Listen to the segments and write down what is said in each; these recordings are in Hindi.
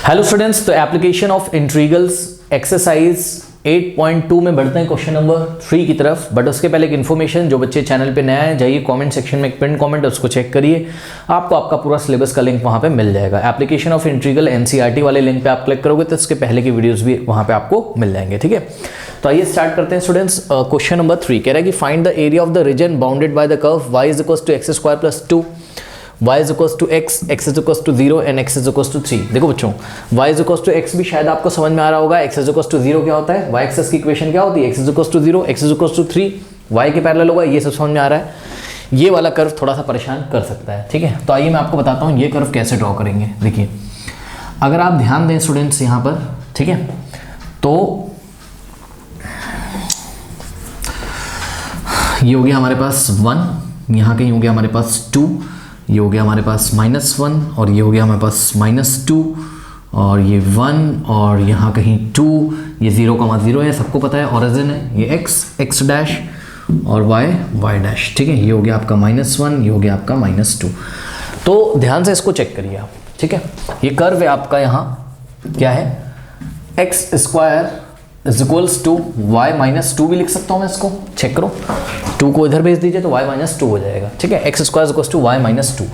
हेलो स्टूडेंट्स, तो एप्लीकेशन ऑफ इंटीग्रल्स एक्सरसाइज 8.2 में बढ़ते हैं क्वेश्चन नंबर 3 की तरफ। बट उसके पहले एक इन्फॉर्मेशन, जो बच्चे चैनल पे नया है जाइए कमेंट सेक्शन में एक पिन कमेंट है उसको चेक करिए, आपको आपका पूरा सिलेबस का लिंक वहाँ पे मिल जाएगा। एप्लीकेशन ऑफ इंटीग्रल एनसीईआरटी वाले लिंक पे आप क्लिक करोगे तो इसके पहले की वीडियोस भी वहाँ पे आपको मिल जाएंगे। ठीक है, तो आइए स्टार्ट करते हैं स्टूडेंट्स। क्वेश्चन नंबर 3 कह रहा है कि find the area of the region bounded by the curve y is equal to x² plus 2, y is equal to x, x is equal to 0 and x is equal to 3। देखो बच्चों, y is equal to x भी शायद आपको समझ में आ रहा होगा। x इज इक्वल टू 0 क्या होता है, y एक्सिस की इक्वेशन क्या होती है, x is equal to 0, x is equal to 3, y के पैरेलल होगा, ये सब समझ में आ रहा है। ये वाला कर्व थोड़ा सा परेशान कर सकता है। ठीक है, तो आइए मैं आपको बताता हूँ ये कर्व कैसे ड्रॉ करेंगे। देखिए, अगर आप ध्यान दें स्टूडेंट्स यहाँ पर, ठीक है, तो ये हो गया हमारे पास 1, यहाँ कहीं हो गया हमारे पास 2, ये हो गया हमारे पास -1 और ये हो गया हमारे पास -2 और ये 1 और यहाँ कहीं 2, ये 0,0 है, सबको पता है ओरिजिन है, ये x डैश और y डैश। ठीक है, ये हो गया आपका -1, ये हो गया आपका -2। तो ध्यान से इसको चेक करिए आप। ठीक है, ये कर्व है आपका, यहाँ क्या है, x² is equals to y -2 भी लिख सकता हूँ मैं इसको, चेक करो, 2 को इधर भेज दीजिए तो y -2 हो जाएगा। ठीक है, x² is equals to y -2।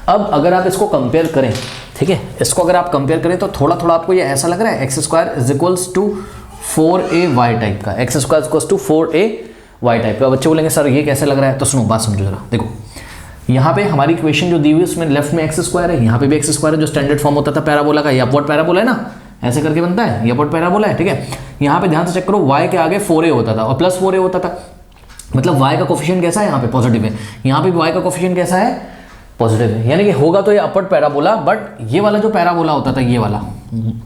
अब अगर आप इसको कंपेयर करें, ठीक है, इसको अगर आप कंपेयर करें तो थोड़ा थोड़ा आपको ये ऐसा लग रहा है, x² is equals to 4ay type का, x² is equals to 4ay type का। बच्चे बोलेंगे सर ये कैसे लग रहा है, तो सुनो बात समझो जरा। देखो, यहाँ पे हमारी इक्वेशन जो दी हुई है उसमें लेफ्ट में x² है, यहाँ पे भी x² है, जो स्टैंडर्ड फॉर्म होता था पैराबोला का, ये अपवर्ड पैराबोला है ना, ऐसे करके बनता है, ये अपवर्ड पैराबोला है। ठीक है, यहाँ पे ध्यान से चेक करो, y के आगे 4a होता था और प्लस 4a होता था, मतलब y का कोफिशिएंट कैसा है, यहाँ पे पॉजिटिव है, यहाँ पे भी y का कोफिशिएंट कैसा है, पॉजिटिव है, यानी कि होगा तो ये अपवर्ड पैराबोला। बट ये वाला जो पैराबोला होता था, ये वाला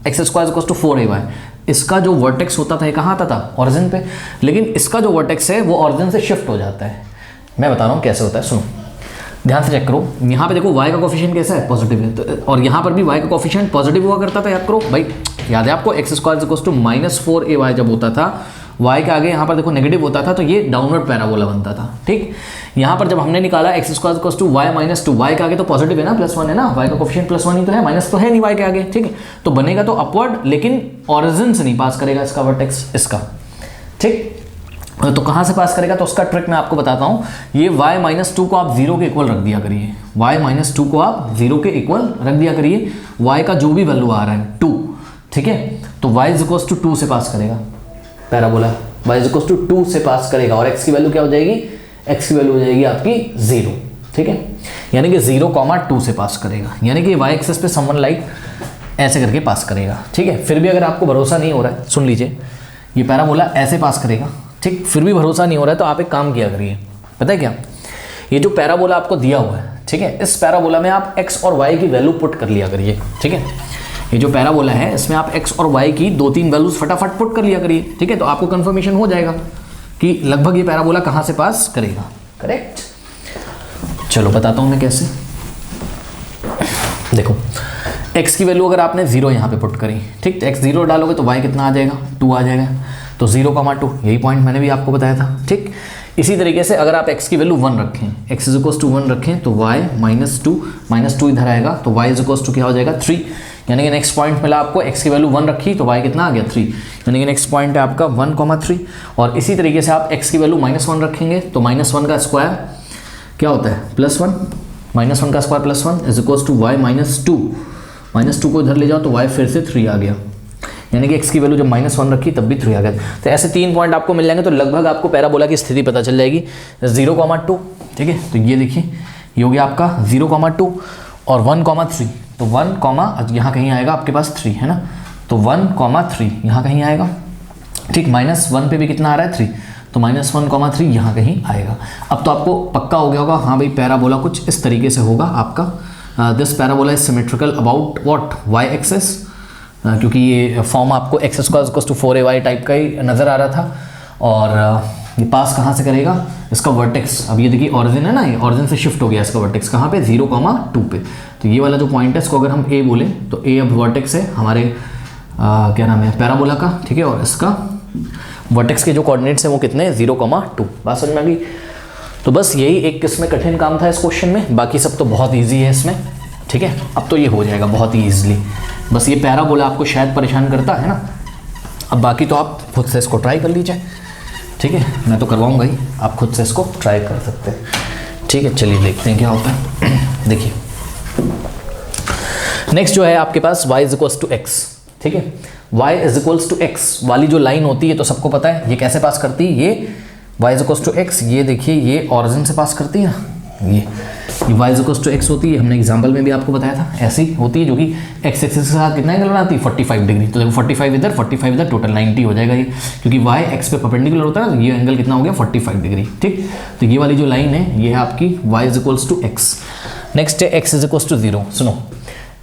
x² इक्वल्स टू 4ay, इसका जो वर्टेक्स होता था ये कहाँ आता था, ओरिजिन पे, लेकिन इसका जो वर्टेक्स है वो ओरिजिन से शिफ्ट हो जाता है। मैं बता रहा हूँ कैसे होता है, सुनो ध्यान से चेक करो। यहाँ पे देखो y का कोफिशिएंट कैसा है, पॉजिटिव है, तो और यहाँ पर भी y का कोफिशिएंट पॉजिटिव हुआ करता था। याद करो भाई, याद है आपको, x² इक्वल्स टू -4ay जब होता था, y के आगे यहाँ पर देखो नेगेटिव होता था तो ये डाउनवर्ड पैराबोला बनता था। ठीक, यहाँ पर जब हमने निकाला x² equals to y -2, y के आगे तो पॉजिटिव है ना, +1 है ना, y का कोफिशिएंट +1 ही तो है, माइनस तो है नहीं y के आगे। ठीक है, तो बनेगा तो अपवर्ड, लेकिन ओरिजिन से नहीं पास करेगा इसका वर्टेक्स, इसका। ठीक, तो कहाँ से पास करेगा, तो उसका ट्रिक मैं आपको बताता हूँ। ये y -2 को आप 0 के इक्वल रख दिया करिए, y -2 को आप 0 के इक्वल रख दिया करिए, y का जो भी वैल्यू आ रहा है 2, ठीक है, तो y इज इक्वल टू 2 से पास करेगा parabola, y is equal to 2 से पास करेगा और x की वैल्यू क्या हो जाएगी, x की वैल्यू हो जाएगी आपकी 0। ठीक है, यानी कि 0,2 से पास करेगा, यानी कि y एक्सिस पे समवन लाइक ऐसे करके पास करेगा। ठीक है, फिर भी अगर आपको भरोसा नहीं हो रहा है, सुन लीजिए, ये पैराबोला ऐसे पास करेगा, ठीक, फिर भी भरोसा नहीं हो रहा है तो आप एक काम किया करिए, पता है क्या, ये जो पैराबोला आपको दिया हुआ है, ठीक है, इस पैराबोला में आप x और y की वैल्यू पुट कर लिया करिए। ठीक है, ये जो पैराबोला है इसमें आप x और y की 2-3 वैल्यूज फटाफट पुट कर लिया करिए। ठीक है, तो आपको कंफर्मेशन हो जाएगा कि लगभग ये पैराबोला कहाँ से पास करेगा। करेक्ट, चलो बताता हूँ मैं कैसे। देखो, x की वैल्यू अगर आपने 0 यहाँ पे पुट करी, ठीक, तो x 0 डालोगे तो y कितना आ जाएगा, 2 आ जाएगा, तो 0,2, यही पॉइंट मैंने भी आपको बताया था। ठीक, इसी तरीके से अगर आप x की वैल्यू 1 रखें, x इज इक्वल टू 1 रखें तो y -2 इधर आएगा तो y इज इक्वल टू क्या हो जाएगा, 3, यानी कि नेक्स्ट पॉइंट मिला आपको, x की वैल्यू 1 रखी तो y कितना आ गया, 3, यानी कि नेक्स्ट पॉइंट है आपका 1,3। और इसी तरीके से आप x की वैल्यू -1 रखेंगे तो -1 का स्क्वायर क्या होता है, +1, -1 का square +1 is equal to y -2 को इधर ले जाओ तो y फिर से 3 आ गया, यानी कि x की वैल्यू जब -1 रखी तब भी 3 आ गया। तो ऐसे 3 पॉइंट आपको मिल जाएंगे तो लगभग आपको पैराबोला की स्थिति पता चल जाएगी, 0,2। ठीक है, तो ये देखिए, ये हो गया आपका 0,2 और 1,3, तो 1, यहाँ कहीं आएगा आपके पास 3 है ना, तो 1,3 यहाँ कहीं आएगा। ठीक, -1 पे भी कितना आ रहा है, 3, तो -1,3 यहाँ कहीं आएगा। अब तो आपको पक्का हो गया होगा, हाँ भाई पैराबोला कुछ इस तरीके से होगा आपका, this parabola is symmetrical about what, y axis, क्योंकि ये फॉर्म आपको x² equals to 4ay type का ही नज़र आ रहा था। और ये पास कहाँ से करेगा, इसका वर्टेक्स, अब ये देखिए ओरिजिन है ना, ये ओरिजिन से शिफ्ट हो गया इसका वर्टेक्स, कहाँ पे, 0,2 पे, तो ये वाला जो पॉइंट है इसको अगर हम a बोलें तो a अब वर्टेक्स है हमारे क्या नाम है, पैराबोला का। ठीक है, और इसका वर्टेक्स के जो कोऑर्डिनेट्स हैं वो कितने, 0,2। बात समझ में आ गई। तो बस यही एक इसमें कठिन काम था इस क्वेश्चन में, बाकी सब तो बहुत ईजी है इसमें। ठीक है, अब तो ये हो जाएगा बहुत ही ईजिली। बस ये पैराबोला आपको शायद परेशान करता है ना, अब बाकी तो आप खुद से इसको ट्राई कर लीजिए। ठीक है, मैं तो करवाऊंगा ही, आप खुद से इसको ट्राई कर सकते हैं। ठीक है, चलिए देखते हैं क्या होता है। देखिए नेक्स्ट जो है आपके पास y is equals to x. ठीक है, y is equals to x वाली जो लाइन होती है तो सबको पता है ये कैसे पास करती है, ये y is equals to x, ये देखिए ये ऑरिजिन से पास करती है ना, ये y is equals to x होती है। हमने एग्जाम्पल में भी आपको बताया था ऐसी होती है, जो कि x एक्सिस के साथ कितना एंगल बनाती है 45 डिग्री। तो देखो 45 इधर 45 इधर, टोटल 90 हो जाएगा ये, क्योंकि y x पे परपेंडिकुलर होता है, ये एंगल कितना हो गया 45 डिग्री। ठीक, तो ये वाली जो लाइन है ये है आपकी y is equals to x. Next है x इज इक्वल्स टू 0। सुनो,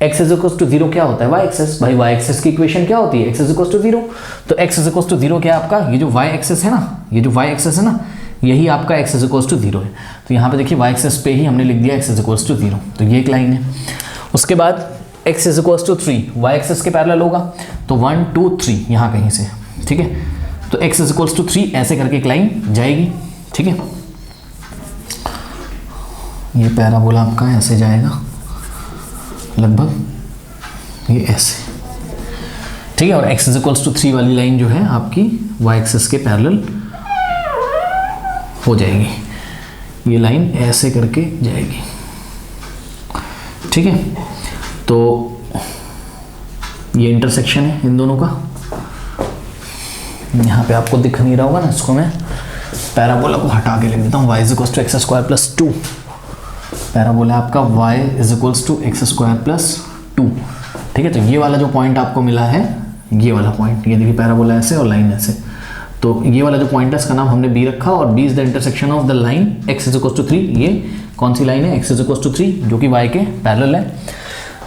x इज इक्वल्स टू 0 क्या होता है, y एक्सिस। भाई y एक्सिस की इक्वेशन क्या होती है, x इज इक्वल्स टू 0। तो x इज इक्वल्स टू 0 क्या है आपका, ये जो y एक्सिस है ना, ये जो y एक्सिस है ना, यही आपका x इज इक्वल्स टू 0 है। तो यहाँ पे देखिए y एक्सिस पे ही हमने लिख दिया x इज इक्वल्स टू 0, तो ये एक लाइन है। उसके बाद x is equals to 3, y axis के पैरेलल होगा, तो 1 2 3 यहाँ कहीं से। ठीक है, तो x इज इक्वल्स टू 3 ऐसे करके एक लाइन जाएगी। ठीक है, ये पैराबोला आपका ऐसे जाएगा लगभग ये ऐसे। ठीक है, और x इज इक्वल्स टू 3 वाली लाइन जो है आपकी y एक्सिस के पैरेलल हो जाएगी, ये लाइन ऐसे करके जाएगी। ठीक है, तो ये इंटरसेक्शन है इन दोनों का। यहाँ पे आपको दिख नहीं रहा होगा ना, इसको मैं पैराबोला को हटा के लिख देता हूँ, y is equals to x square plus 2। Parabola आपका y is equals to x square plus 2। ठीक है, तो ये वाला जो पॉइंट आपको मिला है, ये वाला पॉइंट, ये देखिए पैराबोला ऐसे और लाइन ऐसे, तो ये वाला जो पॉइंट है इसका नाम हमने b रखा, और b is the intersection of the line x is equals to 3। ये कौन सी लाइन है, x इज इक्वल्स टू 3, जो कि y के पैरेलल है।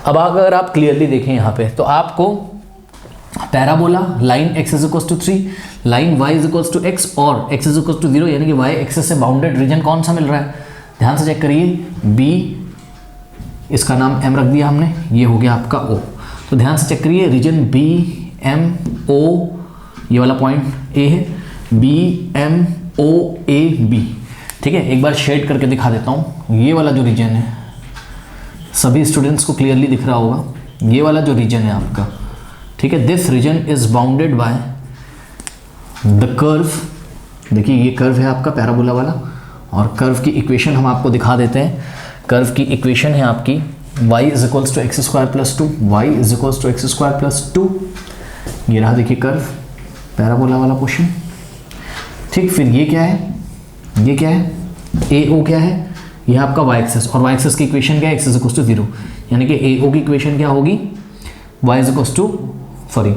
अब अगर आप क्लियरली देखें यहाँ पे, तो आपको parabola, line x is equals to 3, line y is equals to x और x इज इक्वल्स टू 0, यानी कि y एक्सिस से बाउंडेड रीजन कौन सा मिल रहा है, ध्यान से चेक करिए। b, इसका नाम m रख दिया हमने, ये हो गया आपका o। तो ध्यान से चेक करिए, रीजन b m o, ये वाला पॉइंट a है, b m o a b। ठीक है, एक बार शेड करके दिखा देता हूँ। ये वाला जो रीजन है, सभी स्टूडेंट्स को क्लियरली दिख रहा होगा, ये वाला जो रीजन है आपका, ठीक है, this region is bounded by the curve. देखिए ये कर्व है आपका पैराबोला वाला, और कर्व की इक्वेशन हम आपको दिखा देते हैं। कर्व की इक्वेशन है आपकी y is equals to x square plus 2, y is equals to x square plus 2। ये रहा देखिए कर्व, पैराबोला वाला पोर्शन। ठीक, फिर ये क्या है, ये क्या है, ए ओ क्या है, ये आपका y एक्सिस, और y एक्सिस की इक्वेशन क्या है, x इज इक्वल्स टू 0, यानी कि ए ओ की इक्वेशन क्या होगी, y is equals to, sorry,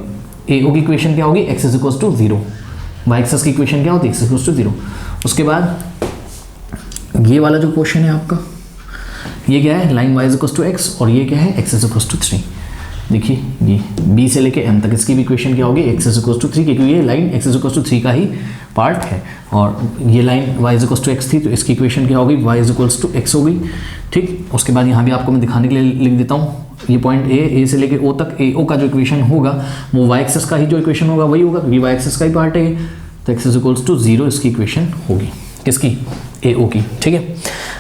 A O की इक्वेशन क्या होगी, x is equals to 0, y axis की इक्वेशन क्या होती है, x इज इक्वल्स टू 0। उसके बाद ये वाला जो पोर्शन है आपका, ये क्या है, line y is equals to x, और ये क्या है, x इज इक्वल्स टू 3। देखिए ये b से लेके m तक इसकी भी इक्वेशन क्या होगी, x इज इक्वल्स टू 3, क्योंकि ये line x is equals to 3 का ही पार्ट है, और ये line y is equals to x थी, तो इसकी इक्वेशन क्या होगी, y is equals to x हो गई। ठीक, उसके बाद यहाँ भी आपको मैं दिखाने के लिए लिख देता हूँ, ये पॉइंट a से लेके o तक, a o का जो इक्वेशन होगा वो y एक्सिस का ही जो इक्वेशन होगा वही होगा, क्योंकि y एक्सिस का ही पार्ट है, तो x इज इक्वल्स टू 0 इसकी इक्वेशन होगी, किसकी, a o की। ठीक है,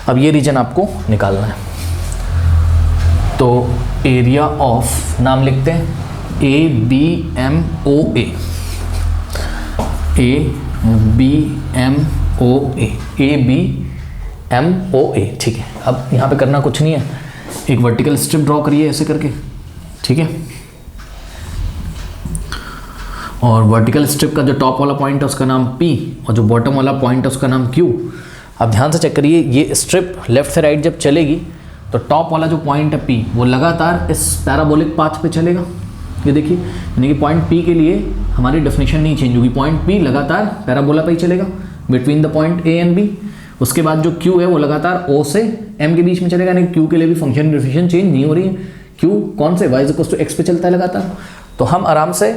अब ये रीजन आपको निकालना है, तो एरिया ऑफ, नाम लिखते हैं A B M O A, A B M O A, A B M O A. ठीक है, अब यहाँ पे करना कुछ नहीं है, एक वर्टिकल स्ट्रिप ड्रॉ करिए ऐसे करके। ठीक है, और वर्टिकल स्ट्रिप का जो टॉप वाला पॉइंट है उसका नाम P, और जो बॉटम वाला पॉइंट है उसका नाम Q। अब ध्यान से चेक करिए, ये स्ट्रिप लेफ्ट से राइट जब चलेगी तो टॉप वाला जो पॉइंट है P वो लगातार इस पैराबोलिक पाथ पे चलेगा। ये देखिए, यानी कि पॉइंट P के लिए हमारी डेफिनेशन नहीं चेंज होगी, पॉइंट P लगातार पैराबोला पे ही चलेगा between the point A and B। उसके बाद जो Q है वो लगातार O से M के बीच में चलेगा, यानी Q के लिए भी फंक्शन डेफिनेशन चेंज नहीं हो रही है। Q कौन से, y is equals to x पे चलता है लगातार। तो हम आराम से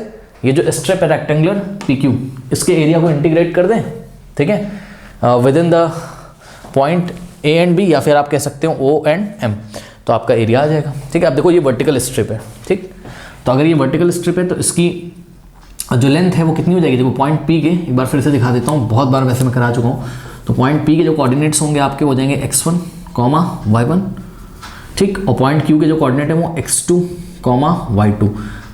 ये जो स्ट्रिप है रेक्टेंगुलर PQ, इसके एरिया को इंटीग्रेट कर दें। ठीक है, with in the point A and B, या फिर आप कह सकते हो O एंड M, तो आपका एरिया आ जाएगा। ठीक है, आप देखो ये वर्टिकल स्ट्रिप है। ठीक, तो अगर ये वर्टिकल स्ट्रिप है तो इसकी जो लेंथ है वो कितनी हो जाएगी, देखो पॉइंट P के, एक बार फिर से दिखा देता हूँ, बहुत बार वैसे मैं करा चुका हूँ। तो पॉइंट P के जो कोऑर्डिनेट्स होंगे आपके हो जाएंगे x1, y1, ठीक। और पॉइंट क्यू के जो कोऑर्डिनेट है वो x2, y2,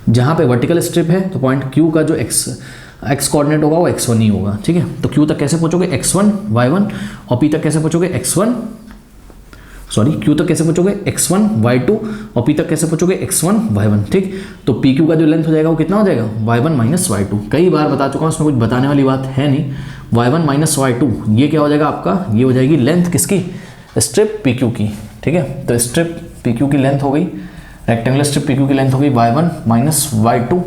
जहाँ पे वर्टिकल स्ट्रिप है तो पॉइंट क्यू का जो x कोऑर्डिनेट होगा वो x1 ही होगा, ठीक है। तो क्यू तक कैसे पहुँचोगे, x1 y1, और p तक कैसे पहुँचोगे क्यू तक कैसे पहुँचोगे x1 y2, और p तक कैसे पहुँचोगे x1 y1, ठीक। तो पी क्यू का जो लेंथ हो जाएगा वो कितना हो जाएगा, y1 माइनस y2। कई बार बता चुका हूँ, इसमें कुछ बताने वाली बात है नहीं। y1 माइनस y2 ये क्या हो जाएगा आपका, ये हो जाएगी लेंथ किसकी, स्ट्रिप पी क्यू की, ठीक है। तो स्ट्रिप पी क्यू की लेंथ हो गई, रेक्टेंगुलर स्ट्रिप पी क्यू की लेंथ हो गई y1 माइनस y2,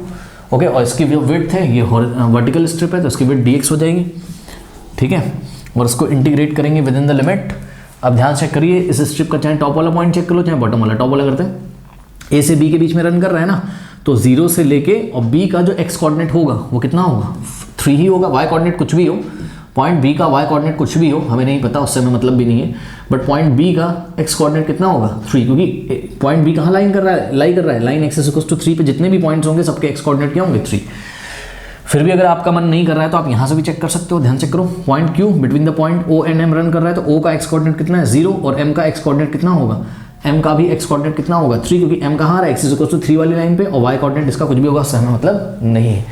ओके। और इसकी जो विड्थ है, ये वर्टिकल स्ट्रिप है तो इसकी विड्थ dx हो जाएगी, ठीक है। और उसको इंटीग्रेट करेंगे विद इन द लिमिट। अब ध्यान चेक करिए, इस स्ट्रिप का चाहे टॉप वाला पॉइंट चेक कर लो, चाहे बॉटम वाला। टॉप वाला करते हैं, ए से बी के बीच में रन कर रहा है ना, तो 0 से लेके और बी का जो एक्स कोऑर्डिनेट होगा वो कितना होगा, 3 ही होगा। वाई कोऑर्डिनेट कुछ भी हो, पॉइंट बी का वाई कोऑर्डिनेट कुछ भी हो, हमें नहीं पता, उससे हमें मतलब भी नहीं है। बट पॉइंट बी का एक्स कोऑर्डिनेट कितना होगा, 3, क्योंकि पॉइंट बी कहाँ लाई कर रहा है, लाइन एक्स इक्वल्स टू 3 पे जितने भी पॉइंट्स होंगे सबके एक्स कोऑर्डिनेट क्या होंगे, 3। फिर भी अगर आपका मन नहीं कर रहा है तो आप यहाँ से भी चेक कर सकते हो। ध्यान चेक करो, point Q between the point O and M run कर रहा है, तो ओ का एक्स कोऑर्डिनेट कितना है, 0, और एम का एक्स कोऑर्डिनेट कितना होगा, एम का भी एक्स कोऑर्डिनेट कितना होगा, 3, क्योंकि एम कहाँ आ रहा है, एक्स इक्वल्स टू 3 वाली लाइन पे, और वाई कोऑर्डिनेट इसका कुछ भी होगा, उससे हमें मतलब नहीं है,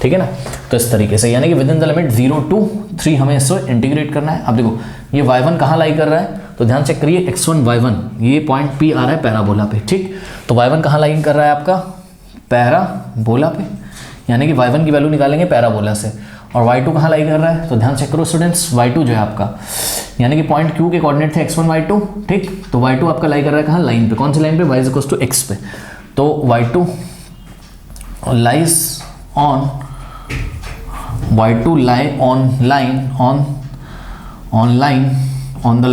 ठीक है ना। तो इस तरीके से, यानी कि with in the limit 0 to 3 हमें इसको इंटीग्रेट करना है। अब देखो ये y1 कहाँ लाई कर रहा है, तो ध्यान चेक करिए, x1 y1 ये पॉइंट P आ रहा है पैराबोला पे, ठीक। तो y1 कहाँ लाई कर रहा है आपका, पैराबोला पे, यानी कि y1 की वैल्यू निकालेंगे पैराबोला से। और y2 कहाँ लाई कर रहा है, तो ध्यान चेक करो स्टूडेंट्स, y2 जो है आपका, यानी कि पॉइंट Q के कोऑर्डिनेट थे x1 y2, ठीक। तो y2 आपका लाई कर रहा है कहाँ, लाइन पे, कौन सी लाइन पे, y इक्वल्स टू x पे। तो y2 lies on y2 lie on line on the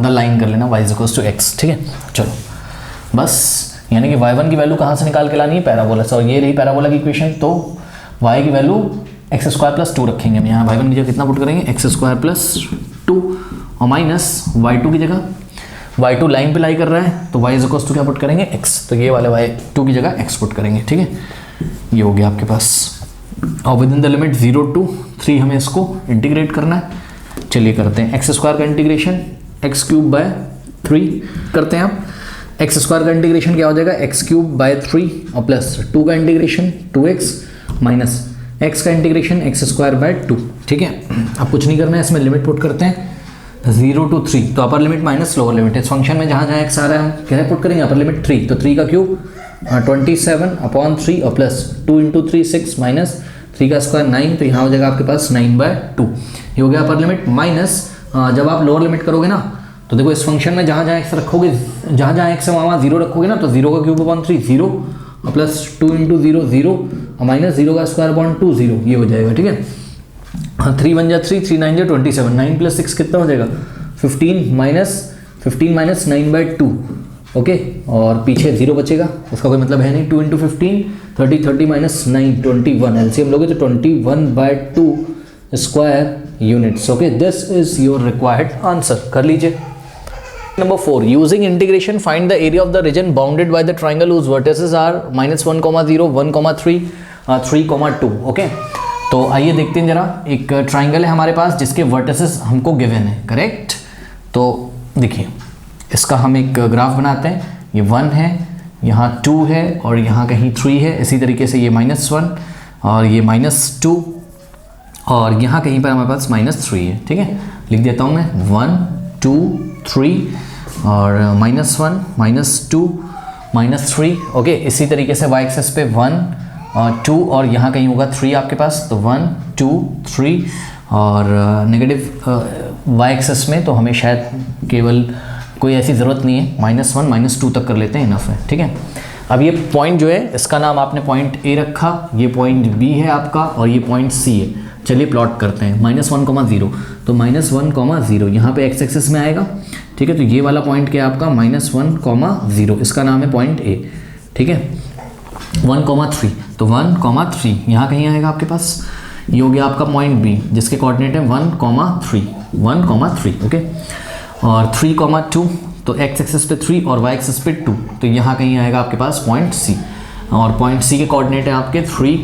line कर लेना, y इक्वल्स टू x, ठीक है। चलो बस, यानी कि y1 की वैल्यू कहाँ से निकाल के लानी है, पैराबोला से, और ये रही पैराबोला की इक्वेशन। तो y की वैल्यू एक्स स्क्वायर प्लस 2 रखेंगे हम यहाँ, y1 की जगह कितना पुट करेंगे, एक्स स्क्वायर प्लस 2, और माइनस y2 की जगह, y2 लाइन पे लाई कर रहा है तो y इक्वल्स टू क्या पुट करेंगे, x, तो ये वाले y2 की जगह x पुट करेंगे, ठीक है। ये हो गया आपके पास, और with in the limit 0 to 3 हमें इसको इंटीग्रेट करना है। चलिए करते हैं, एक्स स्क्वायर का इंटीग्रेशन एक्स क्यूब बाय 3 करते हैं आप। एक्स स्क्वायर का इंटीग्रेशन क्या हो जाएगा, एक्स क्यूब बाय 3, और प्लस 2 का इंटीग्रेशन 2x, माइनस एक्स का इंटीग्रेशन एक्स स्क्वायर बाय 2, ठीक है। अब कुछ नहीं करना है, इसमें लिमिट पुट करते हैं 0 to 3, तो upper limit minus lower limit, इस फंक्शन में जहाँ जहाँ एक्स आ रहा है हम क्या पुट करेंगे, अपर लिमिट 3, तो 3 का क्यूब 27/3, और प्लस 2 × 3 6, माइनस 3 का स्क्वायर 9, तो यहाँ हो जाएगा आपके पास 9/2, ये हो गया अपर लिमिट। माइनस जब आप लोअर लिमिट करोगे ना, तो देखो इस फंक्शन में जहाँ जहाँ एक्स रखोगे, जहाँ जहाँ एक्स है वहाँ 0 रखोगे ना, तो 0 का क्यूब अपॉन 3 0, और प्लस 2 × 0 0, और माइनस 0 का स्क्वायर अपॉन 2 0, ये हो जाएगा, ठीक है। 3 1 जा 3, 3 9 जा 27, 9 + 6 कितना हो जाएगा, 15 माइनस 9/2, ओके। और पीछे 0 बचेगा, उसका कोई मतलब है नहीं, 2 × 15 30, 30 माइनस 9 21, एलसीएम लोगे तो 21/2 square units, okay. This is your required answer, कर लीजिए। Number 4, using integration find the area of the region bounded by the triangle whose vertices are -1,0, 1,3, 3,2, okay. तो आइए देखते हैं जरा, एक ट्राइंगल है हमारे पास जिसके वर्टिसेस हमको गिवन है, करेक्ट। तो देखिए इसका हम एक ग्राफ बनाते हैं, ये 1 है, यहाँ 2 है, और यहाँ कहीं 3 है। इसी तरीके से ये -1 और ये -2, और यहाँ कहीं पर हमारे पास -3 है, ठीक है। लिख देता हूँ मैं 1 2 3 और -1 -2 -3, ओके। इसी तरीके से y एक्सिस पे 1 2 और यहाँ कहीं होगा 3 आपके पास, तो 1 2 3, और नेगेटिव y एक्सिस में तो हमें शायद केवल कोई ऐसी ज़रूरत नहीं है, -1 -2 तक कर लेते हैं, इनफ है, ठीक है। अब ये पॉइंट जो है इसका नाम आपने पॉइंट A रखा, ये पॉइंट B है आपका, और ये पॉइंट C है। चलिए प्लॉट करते हैं, -1, 0, तो -1, 0 यहाँ पे x एक्सिस में आएगा, ठीक है। तो ये वाला पॉइंट क्या है आपका, -1, 0, इसका नाम है पॉइंट A, ठीक है। 1, 3, तो 1, 3 यहाँ कहीं आएगा आपके पास। ये हो गया आपका पॉइंट B जिसके कोऑर्डिनेट है 1, 3, ओके। और 3, 2, तो x एक्सिस पे 3 और y एक्सिस पे 2, तो यहाँ कहीं आएगा आपके पास पॉइंट C, और पॉइंट C के कोऑर्डिनेट है आपके 3,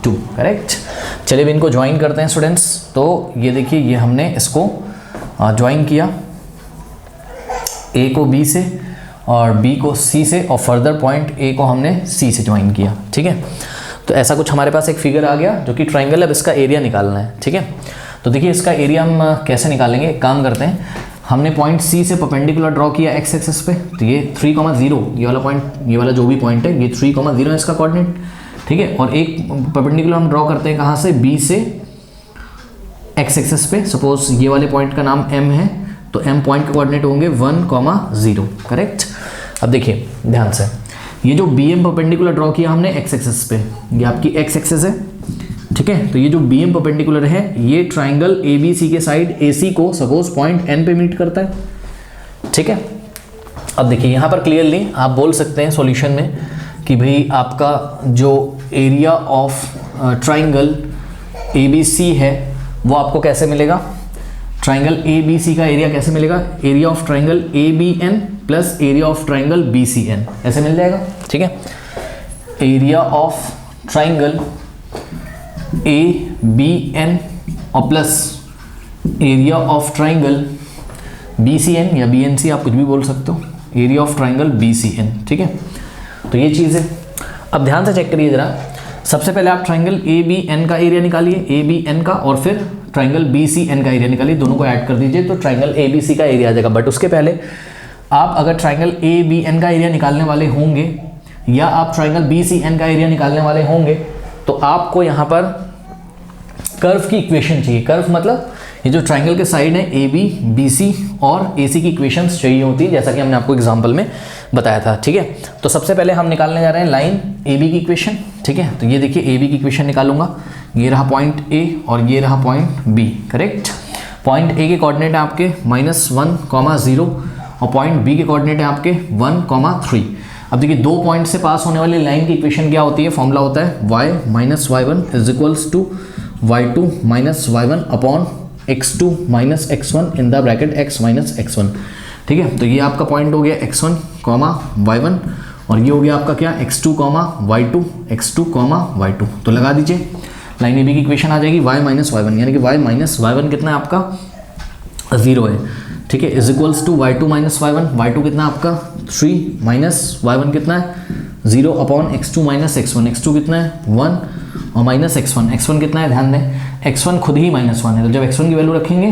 2, करेक्ट। चलिए अब इनको ज्वाइन करते हैं स्टूडेंट्स। तो ये देखिए, ये हमने इसको ज्वाइन किया A को B से, और B को C से और फर्दर पॉइंट A को हमने C से ज्वाइन किया, ठीक है। तो ऐसा कुछ हमारे पास एक फिगर आ गया जो कि ट्राइंगल, अब इसका एरिया निकालना है, ठीक है। तो देखिए इसका एरिया हम कैसे निकालेंगे, एक काम करते हैं, हमने पॉइंट C से परपेंडिकुलर ड्रॉ किया एक्स एक्सिस पे, तो ये 3,0 ये वाला पॉइंट, ये वाला जो भी पॉइंट है ये 3,0 है इसका कोऑर्डिनेट, ठीक है। और एक परपेंडिकुलर हम ड्रॉ करते हैं कहाँ से, B से एक्स एक्सिस पे, सपोज ये वाले पॉइंट का नाम M है, तो M पॉइंट के कोऑर्डिनेट होंगे 1,0, करेक्ट। अब देखिए ध्यान से, ये जो BM परपेंडिकुलर ड्रॉ किया हमने एक्स एक्सिस पे, ये आपकी एक्स एक्सिस है, ठीक है। तो ये जो BM परपेंडिकुलर है ये ट्राइंगल ABC के साइड AC को सपोज पॉइंट N पे मीट करता है, ठीक है। अब देखिए यहाँ पर क्लियरली आप बोल सकते हैं सॉल्यूशन में कि भाई आपका जो एरिया ऑफ ट्राइंगल ABC है वो आपको कैसे मिलेगा, ट्राइंगल ABC का एरिया कैसे मिलेगा, area of triangle ABN plus area of triangle BCN, ऐसे मिल जाएगा, ठीक है। एरिया ऑफ ट्राइंगल ABN और plus area of triangle BCN या BNC, आप कुछ भी बोल सकते हो, एरिया ऑफ ट्राइंगल BCN, ठीक है। तो ये चीज़ है। अब ध्यान से चेक करिए जरा, सबसे पहले आप ट्राइंगल ABN का एरिया निकालिए, ABN का, और फिर ट्राइंगल BCN का एरिया निकालिए, दोनों को ऐड कर दीजिए तो ट्राइंगल ABC का एरिया आ जाएगा। बट उसके पहले आप अगर ट्राइंगल ABN का एरिया निकालने वाले होंगे या आप ट्राइंगल BCN का एरिया निकालने वाले होंगे तो आपको यहाँ पर कर्व की इक्वेशन चाहिए। कर्व मतलब ये जो ट्राइंगल के साइड है AB, BC और AC की इक्वेशंस चाहिए होती है, जैसा कि हमने आपको एग्जांपल में बताया था, ठीक है। तो सबसे पहले हम निकालने जा रहे हैं लाइन AB की इक्वेशन, ठीक है। तो ये देखिए AB की इक्वेशन निकालूंगा, ये रहा पॉइंट A और ये रहा point B, correct. Point A के कोऑर्डिनेट है आपके -1,0 और पॉइंट B के कोऑर्डिनेट है आपके 1,3। अब देखिए दो पॉइंट से पास होने वाली लाइन की इक्वेशन क्या होती है, फॉर्मूला होता है y - y1 = y2 - y1 upon x2 - x1 in the bracket x - x1, ठीक है। तो ये आपका पॉइंट हो गया x1, y1 और ये हो गया आपका क्या x2, y2, x2, y2। तो लगा दीजिए, लाइन AB की इक्वेशन आ जाएगी y - y1, यानी कि y - y1 कितना है आपका 0 है, ठीक है, = y2 - y1, y2 कितना आपका 3 - y1 कितना है 0 अपॉन x2 - x1, x2 कितना है 1 और माइनस x1 कितना है, ध्यान दें x1 खुद ही -1 है, तो जब x1 की वैल्यू रखेंगे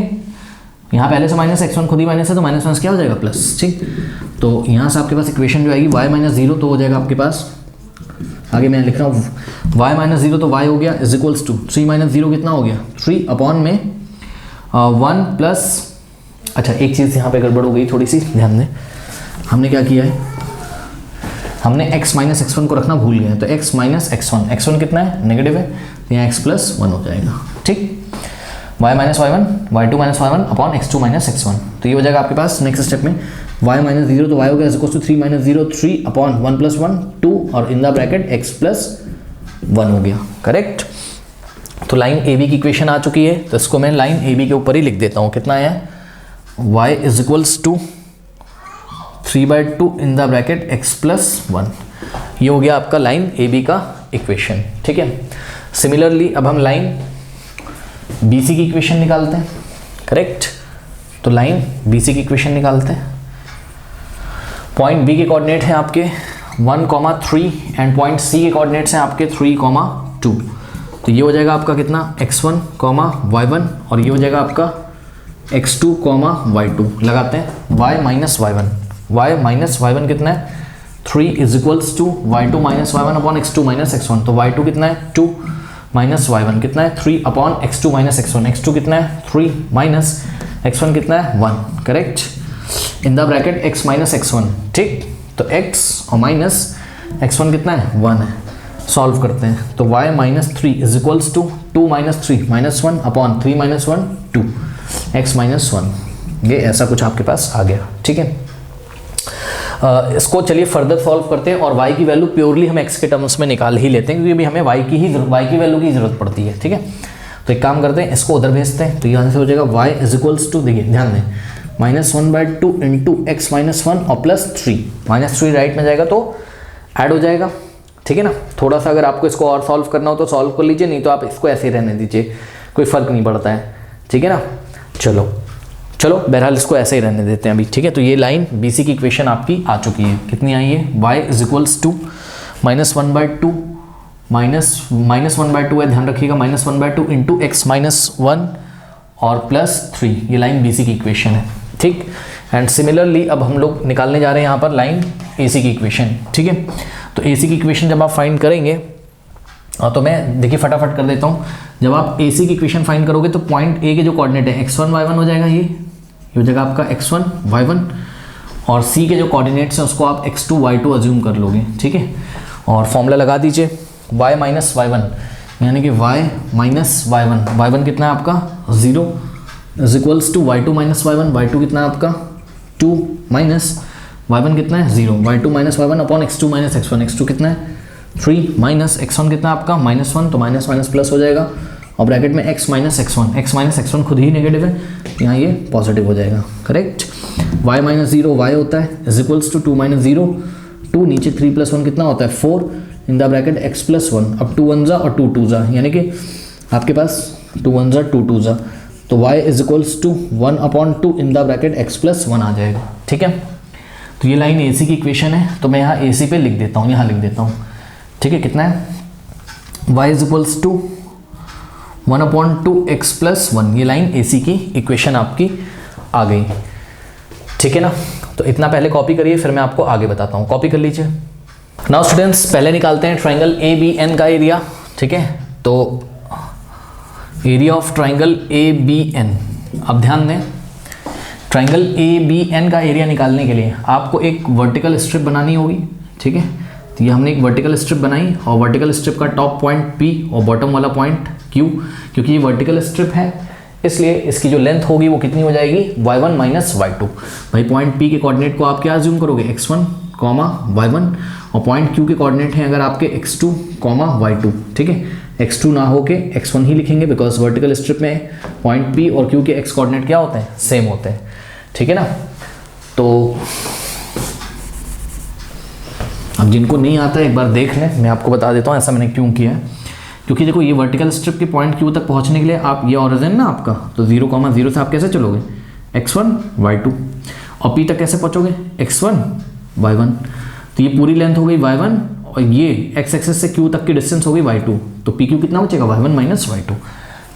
यहाँ पहले से -x1 खुद ही माइनस है तो -1 क्या हो जाएगा प्लस, ठीक। तो यहाँ से आपके पास इक्वेशन जो आएगी y - 0 तो हो जाएगा आपके पास, आगे मैं लिख रहा हूँ y - 0 तो y हो गया = 3 - 0 कितना हो गया 3 अपॉन में 1 प्लस, अच्छा एक चीज़ यहाँ पे गड़बड़ हो गई थोड़ी सी, ध्यान दें, हमने क्या किया है, हमने x - x1 को रखना भूल गए हैं, तो x - x1 कितना है नेगेटिव है, तो यहाँ x + 1 हो जाएगा, ठीक। y - y1 y2 - y1 upon x2 - x1, तो ये हो जाएगा आपके पास नेक्स्ट स्टेप में y - 0 तो y हो गया = 3 - 0 3 अपॉन 1 + 1 2 और इन द ब्रैकेट x + 1 हो गया, करेक्ट। तो लाइन AB की इक्वेशन आ चुकी है, तो इसको मैं लाइन AB के ऊपर ही लिख देता हूँ, कितना है y = 3/2 in the bracket x + 1, ये हो गया आपका लाइन AB का इक्वेशन, ठीक है। सिमिलरली अब हम लाइन BC की इक्वेशन निकालते हैं, करेक्ट। तो लाइन BC की इक्वेशन निकालते हैं, पॉइंट B के कोऑर्डिनेट हैं आपके 1,3 एंड पॉइंट C के कोऑर्डिनेट्स हैं आपके 3,2, तो ये हो जाएगा आपका कितना x1, y1 और ये हो जाएगा आपका x2, y2। लगाते हैं y - y1 कितना है 3 = y2 - y1 upon x2 - x1, तो y2 कितना है 2 माइनस y1 कितना है 3 अपॉन x2 - x1, x2 कितना है 3 माइनस x1 कितना है 1, correct, in the bracket x - x1, ठीक। तो x और माइनस x1 कितना है 1 है, सॉल्व करते हैं, तो y - 3 = 2 - 3 -1 अपॉन 3 - 1 2 x - 1, ये ऐसा कुछ आपके पास आ गया, ठीक है। इसको चलिए फर्दर सॉल्व करते हैं और y की वैल्यू प्योरली हम x के टर्म्स में निकाल ही लेते हैं, क्योंकि अभी हमें y की वैल्यू की जरूरत पड़ती है, ठीक है। तो एक काम करते हैं, इसको उधर भेजते हैं, तो यहाँ से हो जाएगा y = देखिए ध्यान दें -1/2 इंटू x - 1 और +3, -3 राइट में जाएगा तो ऐड हो जाएगा, ठीक है ना। थोड़ा सा अगर आपको इसको और सॉल्व करना हो तो सॉल्व कर लीजिए, नहीं तो आप इसको ऐसे ही रहने दीजिए, कोई फर्क नहीं पड़ता है, ठीक है ना। चलो चलो बहरहाल इसको ऐसे ही रहने देते हैं अभी, ठीक है। तो ये लाइन BC की इक्वेशन आपकी आ चुकी है, कितनी आई है, y इज इक्वल्स टू -1/2 -1/2 है, ध्यान रखिएगा, -1/2 इंटू x -1 और +3, ये लाइन BC की इक्वेशन है, ठीक। एंड सिमिलरली अब हम लोग निकालने जा रहे हैं यहाँ पर लाइन AC की इक्वेशन, ठीक है। तो AC की इक्वेशन जब आप फाइंड करेंगे, तो मैं देखिए फटाफट कर देता हूँ, जब आप AC की इक्वेशन फाइंड करोगे तो पॉइंट A के जो कोऑर्डिनेट है x1 y1 हो जाएगा, ये हो जाएगा आपका x1 y1, और C के जो कोऑर्डिनेट्स हैं उसको आप x2 y2 अज्यूम कर लोगे, ठीक है। और फॉर्मूला लगा दीजिए y माइनस y1, यानी कि y माइनस y1 कितना है आपका 0 is equals to y2 minus y1 कितना है आपका 2 माइनस y1 कितना है 0, y2 minus y1 upon x2 minus x1 कितना है 3 माइनस x1 कितना है आपका -1, तो माइनस माइनस प्लस हो जाएगा, और ब्रैकेट में x माइनस x1 खुद ही नेगेटिव है, यहाँ ये पॉजिटिव हो जाएगा, करेक्ट। y माइनस 0 y होता है इज इक्वल्स टू 2 माइनस 0 2, नीचे 3 + 1 कितना होता है 4, इन द ब्रैकेट x + 1, अब 2 1 और 2 2 यानी कि आपके पास 2 1 2 2, तो y is equals to 1/2 in the bracket x + 1 आ जाएगा, ठीक है। तो ये लाइन AC की इक्वेशन है, तो मैं यहाँ AC पे लिख देता हूँ, यहाँ लिख देता हूँ, ठीक है। कितना है y is equals to 1/2 x + 1, ये लाइन AC की इक्वेशन आपकी आ गई, ठीक है ना। तो इतना पहले कॉपी करिए, फिर मैं आपको आगे बताता हूँ, कॉपी कर लीजिए। नाउ स्टूडेंट्स पहले निकालते हैं ट्राइंगल ABN का एरिया, ठीक है। तो एरिया ऑफ ट्राइंगल ABN, अब ध्यान दें, ट्राइंगल ABN का एरिया निकालने के लिए आपको एक वर्टिकल स्ट्रिप बनानी होगी, ठीक है। तो ये हमने एक वर्टिकल स्ट्रिप बनाई, और वर्टिकल स्ट्रिप का टॉप पॉइंट P और बॉटम वाला पॉइंट Q, क्योंकि ये वर्टिकल स्ट्रिप है इसलिए इसकी जो लेंथ होगी वो कितनी हो जाएगी y1 माइनस y2। भाई पॉइंट P के कोऑर्डिनेट को आप क्या अज्यूम करोगे x1, y1, और पॉइंट Q के कोऑर्डिनेट हैं अगर आपके x2, y2, ठीक है। x2 ना होके x1 ही लिखेंगे, बिकॉज वर्टिकल स्ट्रिप में पॉइंट P और Q के x कोऑर्डिनेट क्या होते हैं, सेम होते हैं, ठीक है ना। तो अब जिनको नहीं आता है एक बार देख लें, मैं आपको बता देता हूँ ऐसा मैंने क्यों किया है, क्योंकि देखो ये वर्टिकल स्ट्रिप के पॉइंट Q तक पहुंचने के लिए आप ये ओरिजिन ना आपका, तो 0,0 से आप कैसे चलोगे x1 y2, और P तक कैसे पहुंचोगे x1 y1, तो ये पूरी लेंथ हो गई y1, और ये x एक्सिस से Q तक की डिस्टेंस हो गई y2, तो PQ कितना बचेगा y1 माइनस y2,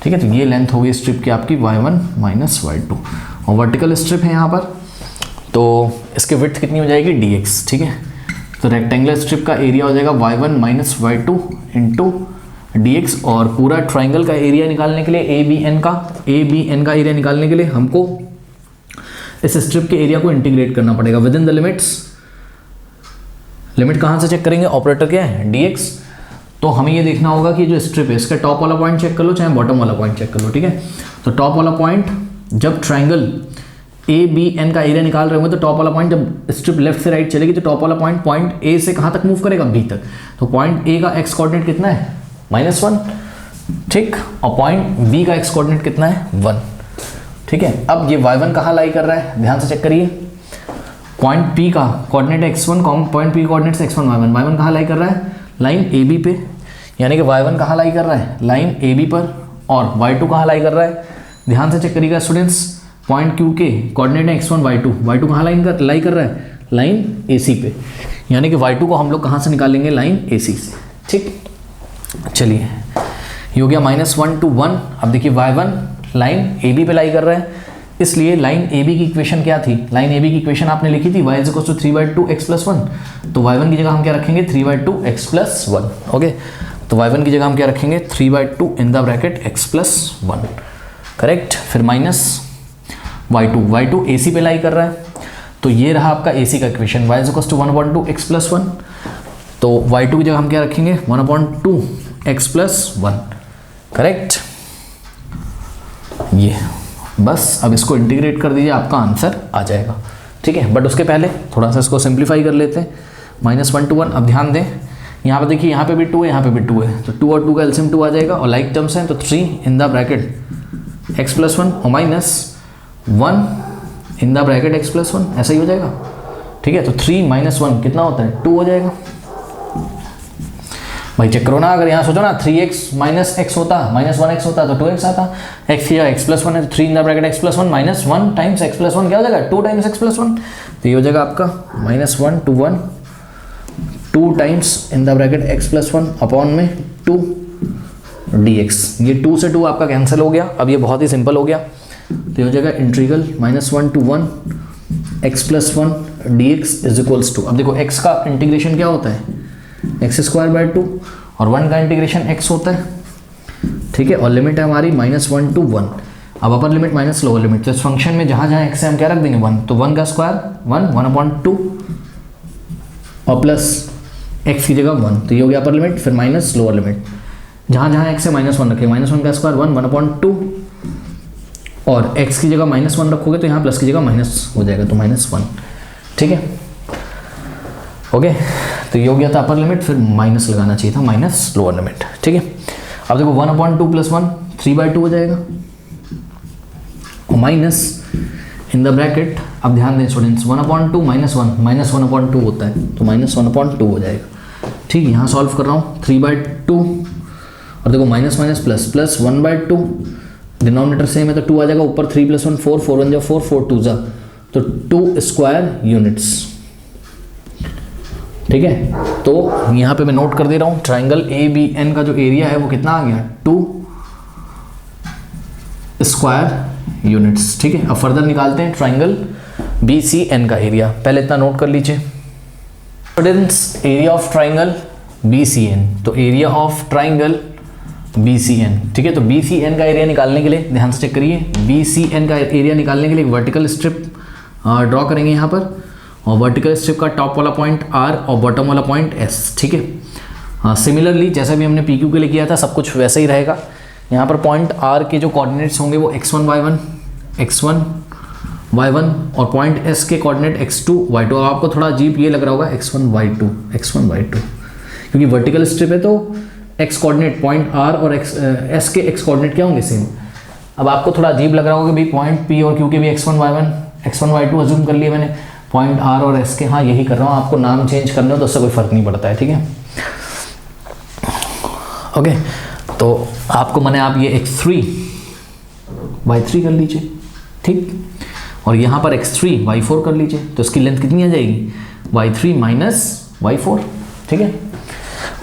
ठीक है। तो ये लेंथ हो गई स्ट्रिप की आपकी y1 माइनस y2, और वर्टिकल स्ट्रिप है यहाँ पर, तो इसकी विड्थ कितनी हो जाएगी dx, ठीक है। तो रेक्टेंगुलर स्ट्रिप का एरिया हो जाएगा y1 minus y2 into dx, और पूरा ट्राइंगल का एरिया निकालने के लिए ABN का एरिया निकालने के लिए हमको इस स्ट्रिप के एरिया को इंटीग्रेट करना पड़ेगा with in the limits. Limit कहाँ से चेक करेंगे, ऑपरेटर क्या है dx, तो हमें ये देखना होगा कि जो स्ट्रिप है इसका टॉप वाला पॉइंट चेक कर लो चाहे बॉटम वाला पॉइंट चेक कर लो, ठीक है। तो टॉप वाला पॉइंट, जब ट्राइंगल ABN का एरिया निकाल रहे होंगे तो टॉप वाला पॉइंट जब स्ट्रिप लेफ्ट से राइट चलेगी तो टॉप वाला पॉइंट A से कहाँ तक मूव करेगा, B तक, तो पॉइंट A का x कोऑर्डिनेट कितना है -1, ठीक, और पॉइंट B का x कोऑर्डिनेट कितना है 1, ठीक है। अब ये y1 कहाँ लाई कर रहा है, ध्यान से चेक करिए, पॉइंट P का कोऑर्डिनेट है x1, पॉइंट P कोऑर्डिनेट से x1 y1 कहाँ लाई कर रहा है, लाइन AB पे, यानी कि y1 कहाँ लाई कर रहा है, लाइन AB पर, और y2 कहाँ लाई कर रहा है, ध्यान से चेक करिएगा स्टूडेंट्स, पॉइंट Q के कोऑर्डिनेट है x1 y2 कहाँ लाई कर रहा है, लाइन AC पे, यानी कि y2 को हम लोग कहाँ से निकालेंगे, लाइन AC से, ठीक। चलिए ये हो गया -1 to 1। अब देखिए y1 लाइन AB पे लाई कर रहा है, इसलिए लाइन AB की इक्वेशन क्या थी, लाइन AB की इक्वेशन आपने लिखी थी y is equal to 3/2 x + 1, तो y1 की जगह हम क्या रखेंगे 3/2 x + 1, ओके। तो y1 की जगह हम क्या रखेंगे 3/2 इन द ब्रैकेट x + 1, करेक्ट। फिर -y2 AC पे लाई कर रहा है, तो ये रहा आपका AC का equation y is equal to 1/2 x + 1, तो y2 की जगह हम क्या रखेंगे 1/2 x + 1, करेक्ट। ये बस अब इसको इंटीग्रेट कर दीजिए, आपका आंसर आ जाएगा, ठीक है। बट उसके पहले थोड़ा सा इसको सिंप्लीफाई कर लेते हैं, -1 to 1। अब ध्यान दें यहाँ पे देखिए, यहाँ पे भी 2 है, यहाँ पे भी 2 है, तो 2 और 2 का एलसीएम 2 आ जाएगा, और लाइक टर्म्स हैं तो 3 इन द ब्रैकेट x + 1 और -1 इन द ब्रैकेट x + 1, ऐसा ही हो जाएगा, ठीक है। तो 3 - 1 कितना होता है 2 हो जाएगा। भाई चेक करो ना, अगर यहाँ सोचो ना 3x माइनस एक्स होता, माइनस 1x होता तो 2x आता, x की जगह x प्लस 1 है तो 3 इन the bracket x plus 1 minus 1 times x plus 1 क्या हो जाएगा 2 टाइम्स x प्लस 1, तो ये हो जाएगा आपका minus 1 to 1 2 times in the bracket x plus 1 upon में 2 dx। ये 2 से 2 आपका कैंसिल हो गया। अब ये बहुत ही सिंपल हो गया, तो ये हो जाएगा integral minus 1 to 1 x plus 1 dx is equals to, अब देखो x का इंटीग्रेशन क्या होता है एक्स स्क्वायर बाय 2 और 1 का इंटीग्रेशन x होता है, ठीक है, और लिमिट है हमारी माइनस 1 to 1। अब upper limit minus lower limit, तो इस फंक्शन में जहाँ जहाँ x है हम क्या रख देंगे 1, तो 1 का स्क्वायर 1/2 और प्लस x की जगह 1, तो ये हो गया अपर लिमिट, फिर माइनस लोअर लिमिट, जहाँ जहाँ x है माइनस 1 रखें, माइनस 1 का स्क्वायर 1/2 और x की जगह माइनस 1 रखोगे तो यहाँ प्लस की जगह माइनस हो जाएगा, तो माइनस 1, ठीक है, ओके। तो ये हो गया था अपर लिमिट, फिर माइनस लगाना चाहिए था माइनस लोअर लिमिट, ठीक है। अब देखो 1/2 प्लस 1 3/2 हो जाएगा और माइनस इन द ब्रैकेट, अब ध्यान दें स्टूडेंट्स 1/2 माइनस 1 माइनस 1/2 होता है, तो माइनस 1/2 हो जाएगा, ठीक। यहाँ सॉल्व कर रहा हूँ 3/2 और देखो minus minus plus plus 1/2, denominator same है तो 2 आ जाएगा, ऊपर 3 + 1 4 4 1 जा 4 4 2 जा, तो 2 स्क्वायर यूनिट्स, ठीक है। तो यहाँ पे मैं नोट कर दे रहा हूँ ट्राइंगल ABN का जो एरिया है वो कितना आ गया 2 स्क्वायर यूनिट्स, ठीक है। अब फर्दर निकालते हैं ट्राइंगल BCN का एरिया, पहले इतना नोट कर लीजिए students, area of triangle BCN, तो एरिया ऑफ ट्राइंगल BCN, ठीक है। तो BCN का एरिया निकालने के लिए ध्यान से चेक करिए, BCN का एरिया निकालने के लिए एक वर्टिकल स्ट्रिप ड्रॉ करेंगे यहाँ पर, और वर्टिकल स्ट्रिप का टॉप वाला पॉइंट R और बॉटम वाला पॉइंट S, ठीक है। सिमिलरली जैसा भी हमने PQ के लिए किया था सब कुछ वैसा ही रहेगा। यहाँ पर पॉइंट R के जो कोऑर्डिनेट्स होंगे वो x1 y1 और पॉइंट S के कोऑर्डिनेट x2 y2। आपको थोड़ा अजीब ये लग रहा होगा x1 y2, क्योंकि वर्टिकल स्ट्रिप है तो x कोऑर्डिनेट पॉइंट R और S के x कोऑर्डिनेट क्या होंगे सेम। अब आपको थोड़ा अजीब लग रहा होगा भाई पॉइंट P और Q के भी x1 y2 अज्यूम कर लिए मैंने, पॉइंट R और S के, हाँ यही कर रहा हूँ, आपको नाम चेंज करने हो तो उससे कोई फ़र्क नहीं पड़ता है, ठीक है, ओके। तो आपको मैंने आप ये x3 y3 कर लीजिए, ठीक, और यहाँ पर x3 y4 कर लीजिए, तो इसकी लेंथ कितनी आ जाएगी y3 माइनस y4, ठीक है,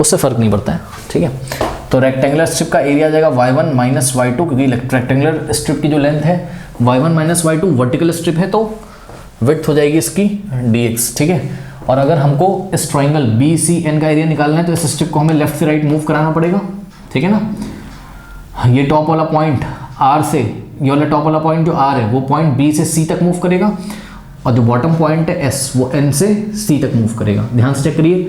उससे फ़र्क नहीं पड़ता है, ठीक है। तो रेक्टेंगुलर स्ट्रिप का एरिया आ जाएगा y1 माइनस y2, क्योंकि रेक्टेंगुलर स्ट्रिप की जो लेंथ है y1 minus y2, vertical strip है तो विड्थ हो जाएगी इसकी dx, ठीक है। और अगर हमको इस ट्राइंगल BCN का एरिया निकालना है तो इस स्ट्रिप को हमें लेफ्ट से राइट मूव कराना पड़ेगा, ठीक है ना। ये टॉप वाला पॉइंट R से, ये वाला टॉप वाला पॉइंट जो R है वो पॉइंट B से C तक मूव करेगा, और जो बॉटम पॉइंट है S वो N से C तक मूव करेगा। ध्यान से चेक करिए,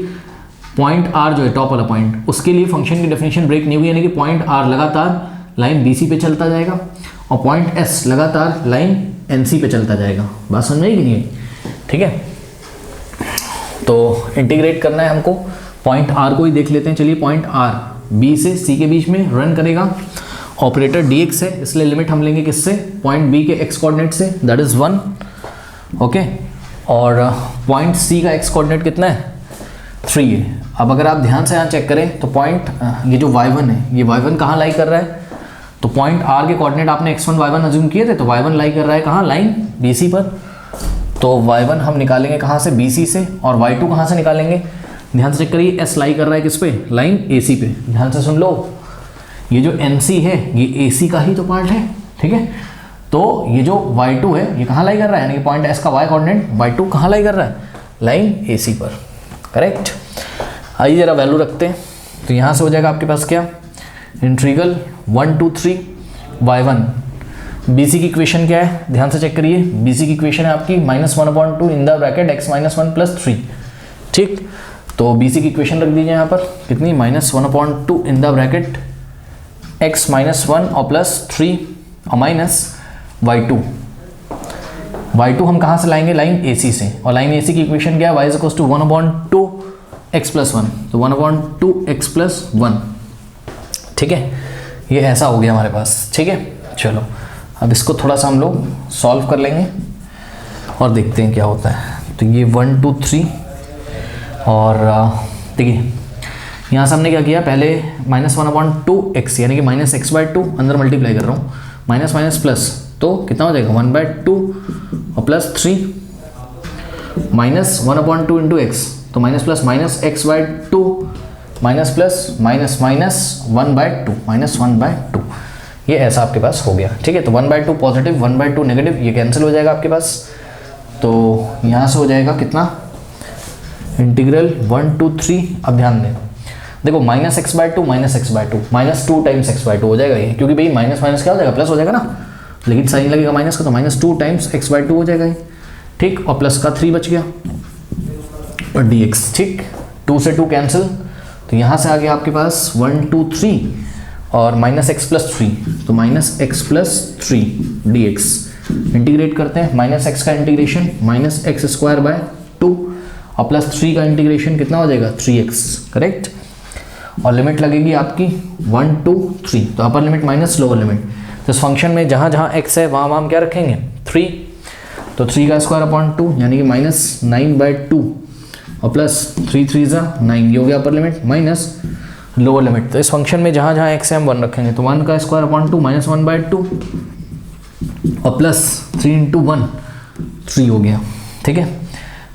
पॉइंट R जो है टॉप वाला पॉइंट, उसके लिए फंक्शन की डेफिनेशन ब्रेक नहीं हुई, यानी कि पॉइंट R लगातार लाइन BC पे चलता जाएगा और पॉइंट S लगातार लाइन NC पे चलता जाएगा। बात समझ में आई कि नहीं, ठीक है। तो इंटीग्रेट करना है हमको, पॉइंट R को ही देख लेते हैं, चलिए पॉइंट R B से C के बीच में रन करेगा, ऑपरेटर dx है इसलिए लिमिट हम लेंगे किससे, पॉइंट B के x कोऑर्डिनेट से, दैट इज 1, ओके, और पॉइंट C का x कोऑर्डिनेट कितना है 3 है। अब अगर आप ध्यान से यहाँ चेक करें तो पॉइंट ये जो y1 है, ये y1 कहाँ लाई कर रहा है, तो पॉइंट R के कोऑर्डिनेट आपने x1 y1 अज्यूम किए थे, तो y1 लाई कर रहा है कहाँ, लाइन BC पर, तो y1 हम निकालेंगे कहाँ से, BC से, और y2 कहाँ से निकालेंगे, ध्यान से चेक करिए, S लाई कर रहा है किस पे, लाइन AC पे। ध्यान से सुन लो, ये जो NC है ये AC का ही तो पार्ट है, ठीक है। तो ये जो y2 है ये कहाँ लाई कर रहा है, यानी कि पॉइंट S का y कोऑर्डिनेट y2 कहाँ लाई कर रहा है, लाइन AC पर, करेक्ट। आइए जरा वैल्यू रखते हैं, तो यहाँ से हो जाएगा आपके पास क्या, इंटीग्रल 1 to 3 y1, BC की इक्वेशन क्या है, ध्यान से चेक करिए, BC की इक्वेशन है आपकी -1/2 इन द ब्रैकेट x - 1 + 3, ठीक। तो BC की इक्वेशन रख दीजिए यहाँ पर, कितनी, -1/2 इन द ब्रैकेट x - 1 और +3 और माइनस y2 हम कहाँ से लाएंगे, लाइन AC से, और लाइन AC की इक्वेशन क्या है, y = 1/2 x + 1, तो 1/2 x + 1, ठीक है। ये ऐसा हो गया हमारे पास, ठीक है। चलो अब इसको थोड़ा सा हम लोग सॉल्व कर लेंगे और देखते हैं क्या होता है। तो ये 1 2 3 और देखिए यहाँ से हमने क्या किया, पहले -1/2x यानी कि -x/2 अंदर मल्टीप्लाई कर रहा हूँ, माइनस माइनस प्लस, तो कितना हो जाएगा 1/2 और प्लस 3 -1/2 इंटू एक्स, तो minus plus minus x/2 minus plus minus minus 1/2 -1/2, ये ऐसा आपके पास हो गया। ठीक है, तो 1/2 पॉजिटिव 1/2 नेगेटिव, ये कैंसिल हो जाएगा आपके पास। तो यहाँ से हो जाएगा कितना, इंटीग्रल 1 to 3। अब ध्यान दें, देखो -x/2 -2 टाइम्स x/2 हो जाएगा ये, क्योंकि भाई माइनस माइनस क्या हो जाएगा, प्लस हो जाएगा ना, लेकिन साइन लगेगा माइनस का, तो -2 टाइम्स x/2 हो जाएगा ये। ठीक, और प्लस का 3 बच गया और dx। ठीक, 2 से 2 कैंसिल, तो यहाँ से आ गया आपके पास 1 2 3 और -x+3, तो -x+3 dx। इंटीग्रेट करते हैं, -x का इंटीग्रेशन -x² और +3 का इंटीग्रेशन कितना हो जाएगा 3x, करेक्ट। और लिमिट लगेगी आपकी 1 to 3, तो upper limit minus lower limit. तो इस फंक्शन में जहाँ जहाँ x है वहाँ हम क्या रखेंगे 3, तो 3 का स्क्वायर अपॉन 2 यानी कि -9/2 और प्लस 3 3 9, ये हो गया upper limit minus lower limit. तो इस फंक्शन में जहाँ जहाँ x है हम 1 रखेंगे, तो 1 का स्क्वायर अपॉन 2 -1/2 और प्लस 3 × 1 3 हो गया। ठीक है,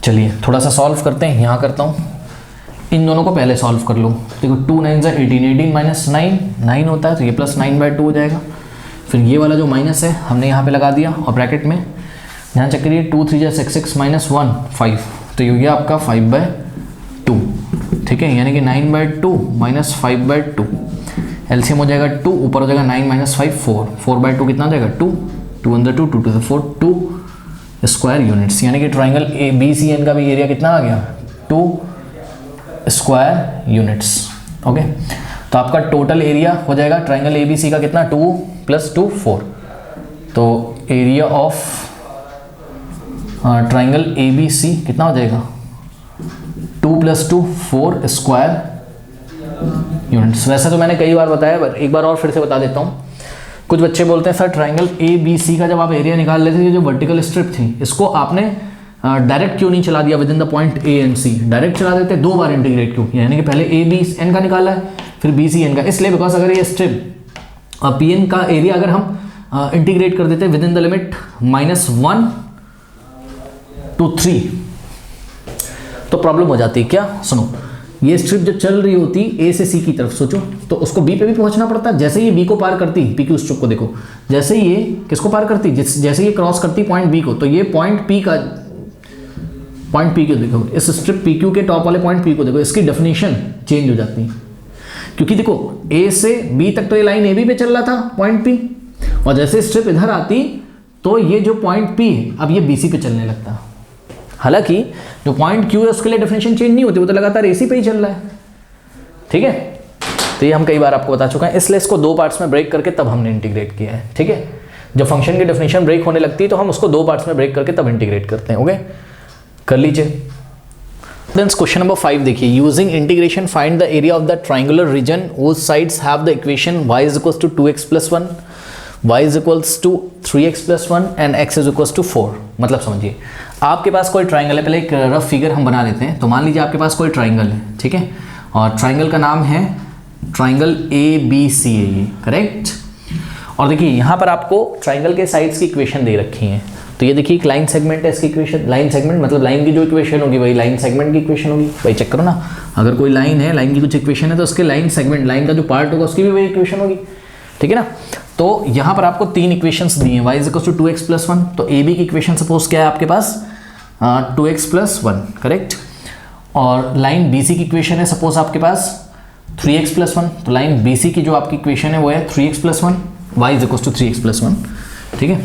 चलिए थोड़ा सा सॉल्व करते हैं। यहाँ करता हूँ, इन दोनों को पहले सॉल्व कर लो। देखो 2 9 18, 18 माइनस 9 होता है, तो ये प्लस 9/2 हो जाएगा। फिर ये वाला जो माइनस है हमने यहाँ पे लगा दिया, और ब्रैकेट में यहाँ चेक करिए 2 3 6 6 -1 5, तो ये हो गया आपका 5/2। ठीक है, यानी कि 9/2 -5/2, एलसीएम हो जाएगा 2, ऊपर हो जाएगा 9 - 5 4, 4/2 कितना हो जाएगा 2, 2 × 2 2 to 4 2 स्क्वायर यूनिट्स, यानी कि ट्राइंगल ABCN का भी एरिया कितना आ गया 2 स्क्वायर यूनिट्स। ओके, तो आपका टोटल एरिया हो जाएगा ट्राइंगल ABC का कितना 2 + 2 4, तो एरिया ऑफ ट्राइंगल ABC कितना हो जाएगा 2 + 2 4 स्क्वायर यूनिट्स। वैसे तो मैंने कई बार बताया, पर एक बार और फिर से बता देता हूँ। कुछ बच्चे बोलते हैं सर ट्राइंगल ABC का जब आप एरिया निकाल लेते थे, जो वर्टिकल स्ट्रिप थी, इसको आपने डायरेक्ट क्यों नहीं चला दिया with in the point A and C, direct चला देते, 2 बार इंटीग्रेट क्यों, यानी कि पहले ABN का निकाला है फिर BCN का, इसलिए बिकॉज अगर ये स्ट्रिप PN का एरिया अगर हम इंटीग्रेट कर देते with in the limit -1 to 3, तो प्रॉब्लम हो जाती है। क्या, सुनो, ये स्ट्रिप जब चल रही होती A से C की तरफ सोचो, तो उसको B पे भी पहुंचना पड़ता है। जैसे ये B को पार करती, PQ स्ट्रिप को देखो, जैसे ये किसको पार करती, जैसे ये क्रॉस करती पॉइंट B को, तो ये पॉइंट P को देखो, इस स्ट्रिप PQ के टॉप वाले पॉइंट P को देखो, इसकी डेफिनेशन चेंज हो जाती है। क्योंकि देखो A से B तक तो ये लाइन AB पे चल रहा था पॉइंट P, और जैसे स्ट्रिप इधर आती तो ये जो पॉइंट P है अब ये BC पे चलने लगता है। हालांकि जो पॉइंट Q है उसके लिए डेफिनेशन चेंज नहीं होती, वो तो लगातार AC पे ही चल रहा है। ठीक है, तो ये हम कई बार आपको बता चुका है, इसलिए इसको 2 पार्ट्स में ब्रेक करके तब हमने इंटीग्रेट किया है। ठीक है, जब फंक्शन की डेफिनेशन ब्रेक होने लगती है तो हम उसको 2 पार्ट्स में ब्रेक करके तब इंटीग्रेट करते हैं। ओके, कर लीजिए। देन क्वेश्चन नंबर 5 देखिए, using integration find the area of the triangular region whose sides have the equation y = 2x + 1, y = 3x + 1 and x = 4। मतलब समझिए, आपके पास कोई ट्राइंगल है, पहले एक रफ फिगर हम बना लेते हैं। तो मान लीजिए आपके पास कोई ट्राइंगल है, ठीक है, और ट्राइंगल का नाम है ट्राइंगल ABC है ये, करेक्ट। और देखिए यहाँ पर आपको ट्राइंगल के साइड्स की इक्वेशन दे रखी है। तो ये देखिए एक लाइन सेगमेंट है, इसकी इक्वेशन, लाइन सेगमेंट मतलब लाइन की जो इक्वेशन होगी वही लाइन सेगमेंट की इक्वेशन होगी। भाई चेक करो ना, अगर कोई लाइन है, लाइन की कुछ इक्वेशन है, तो उसके लाइन सेगमेंट, लाइन का जो पार्ट होगा उसकी भी वही इक्वेशन होगी। ठीक है ना, तो यहाँ पर आपको 3 इक्वेशंस दी हैं, y = 2x + 1, तो AB की इक्वेशन सपोज क्या है आपके पास 2x + 1, करेक्ट। और लाइन BC की इक्वेशन है सपोज आपके पास 3x + 1, तो लाइन BC की जो आपकी इक्वेशन है वो है 3x + 1, y = 3x + 1। ठीक है,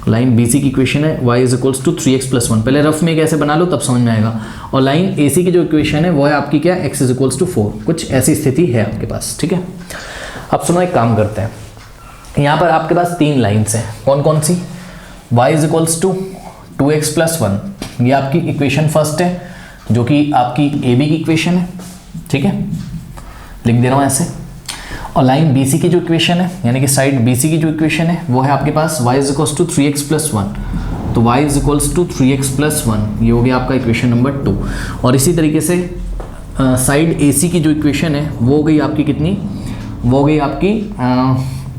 लाइन BC की इक्वेशन है y = 3x + 1, पहले रफ में कैसे बना लो तब समझ में आएगा। और लाइन AC की जो इक्वेशन है वो है आपकी क्या, x = 4, कुछ ऐसी स्थिति है आपके पास। ठीक है, अब सुनो, एक काम करते हैं, यहाँ पर आपके पास 3 लाइन्स हैं, कौन कौन सी, y = 2x + 1, ये आपकी इक्वेशन फर्स्ट है जो कि आपकी AB की इक्वेशन है। ठीक है, लिख दे रहा हूँ ऐसे। और लाइन BC की जो इक्वेशन है, यानी कि साइड BC की जो इक्वेशन है वो है आपके पास y = 3x + 1, तो y = 3x + 1, ये हो गया आपका इक्वेशन नंबर 2। और इसी तरीके से साइड AC की जो इक्वेशन है वो हो गई आपकी कितनी, वो हो गई आपकी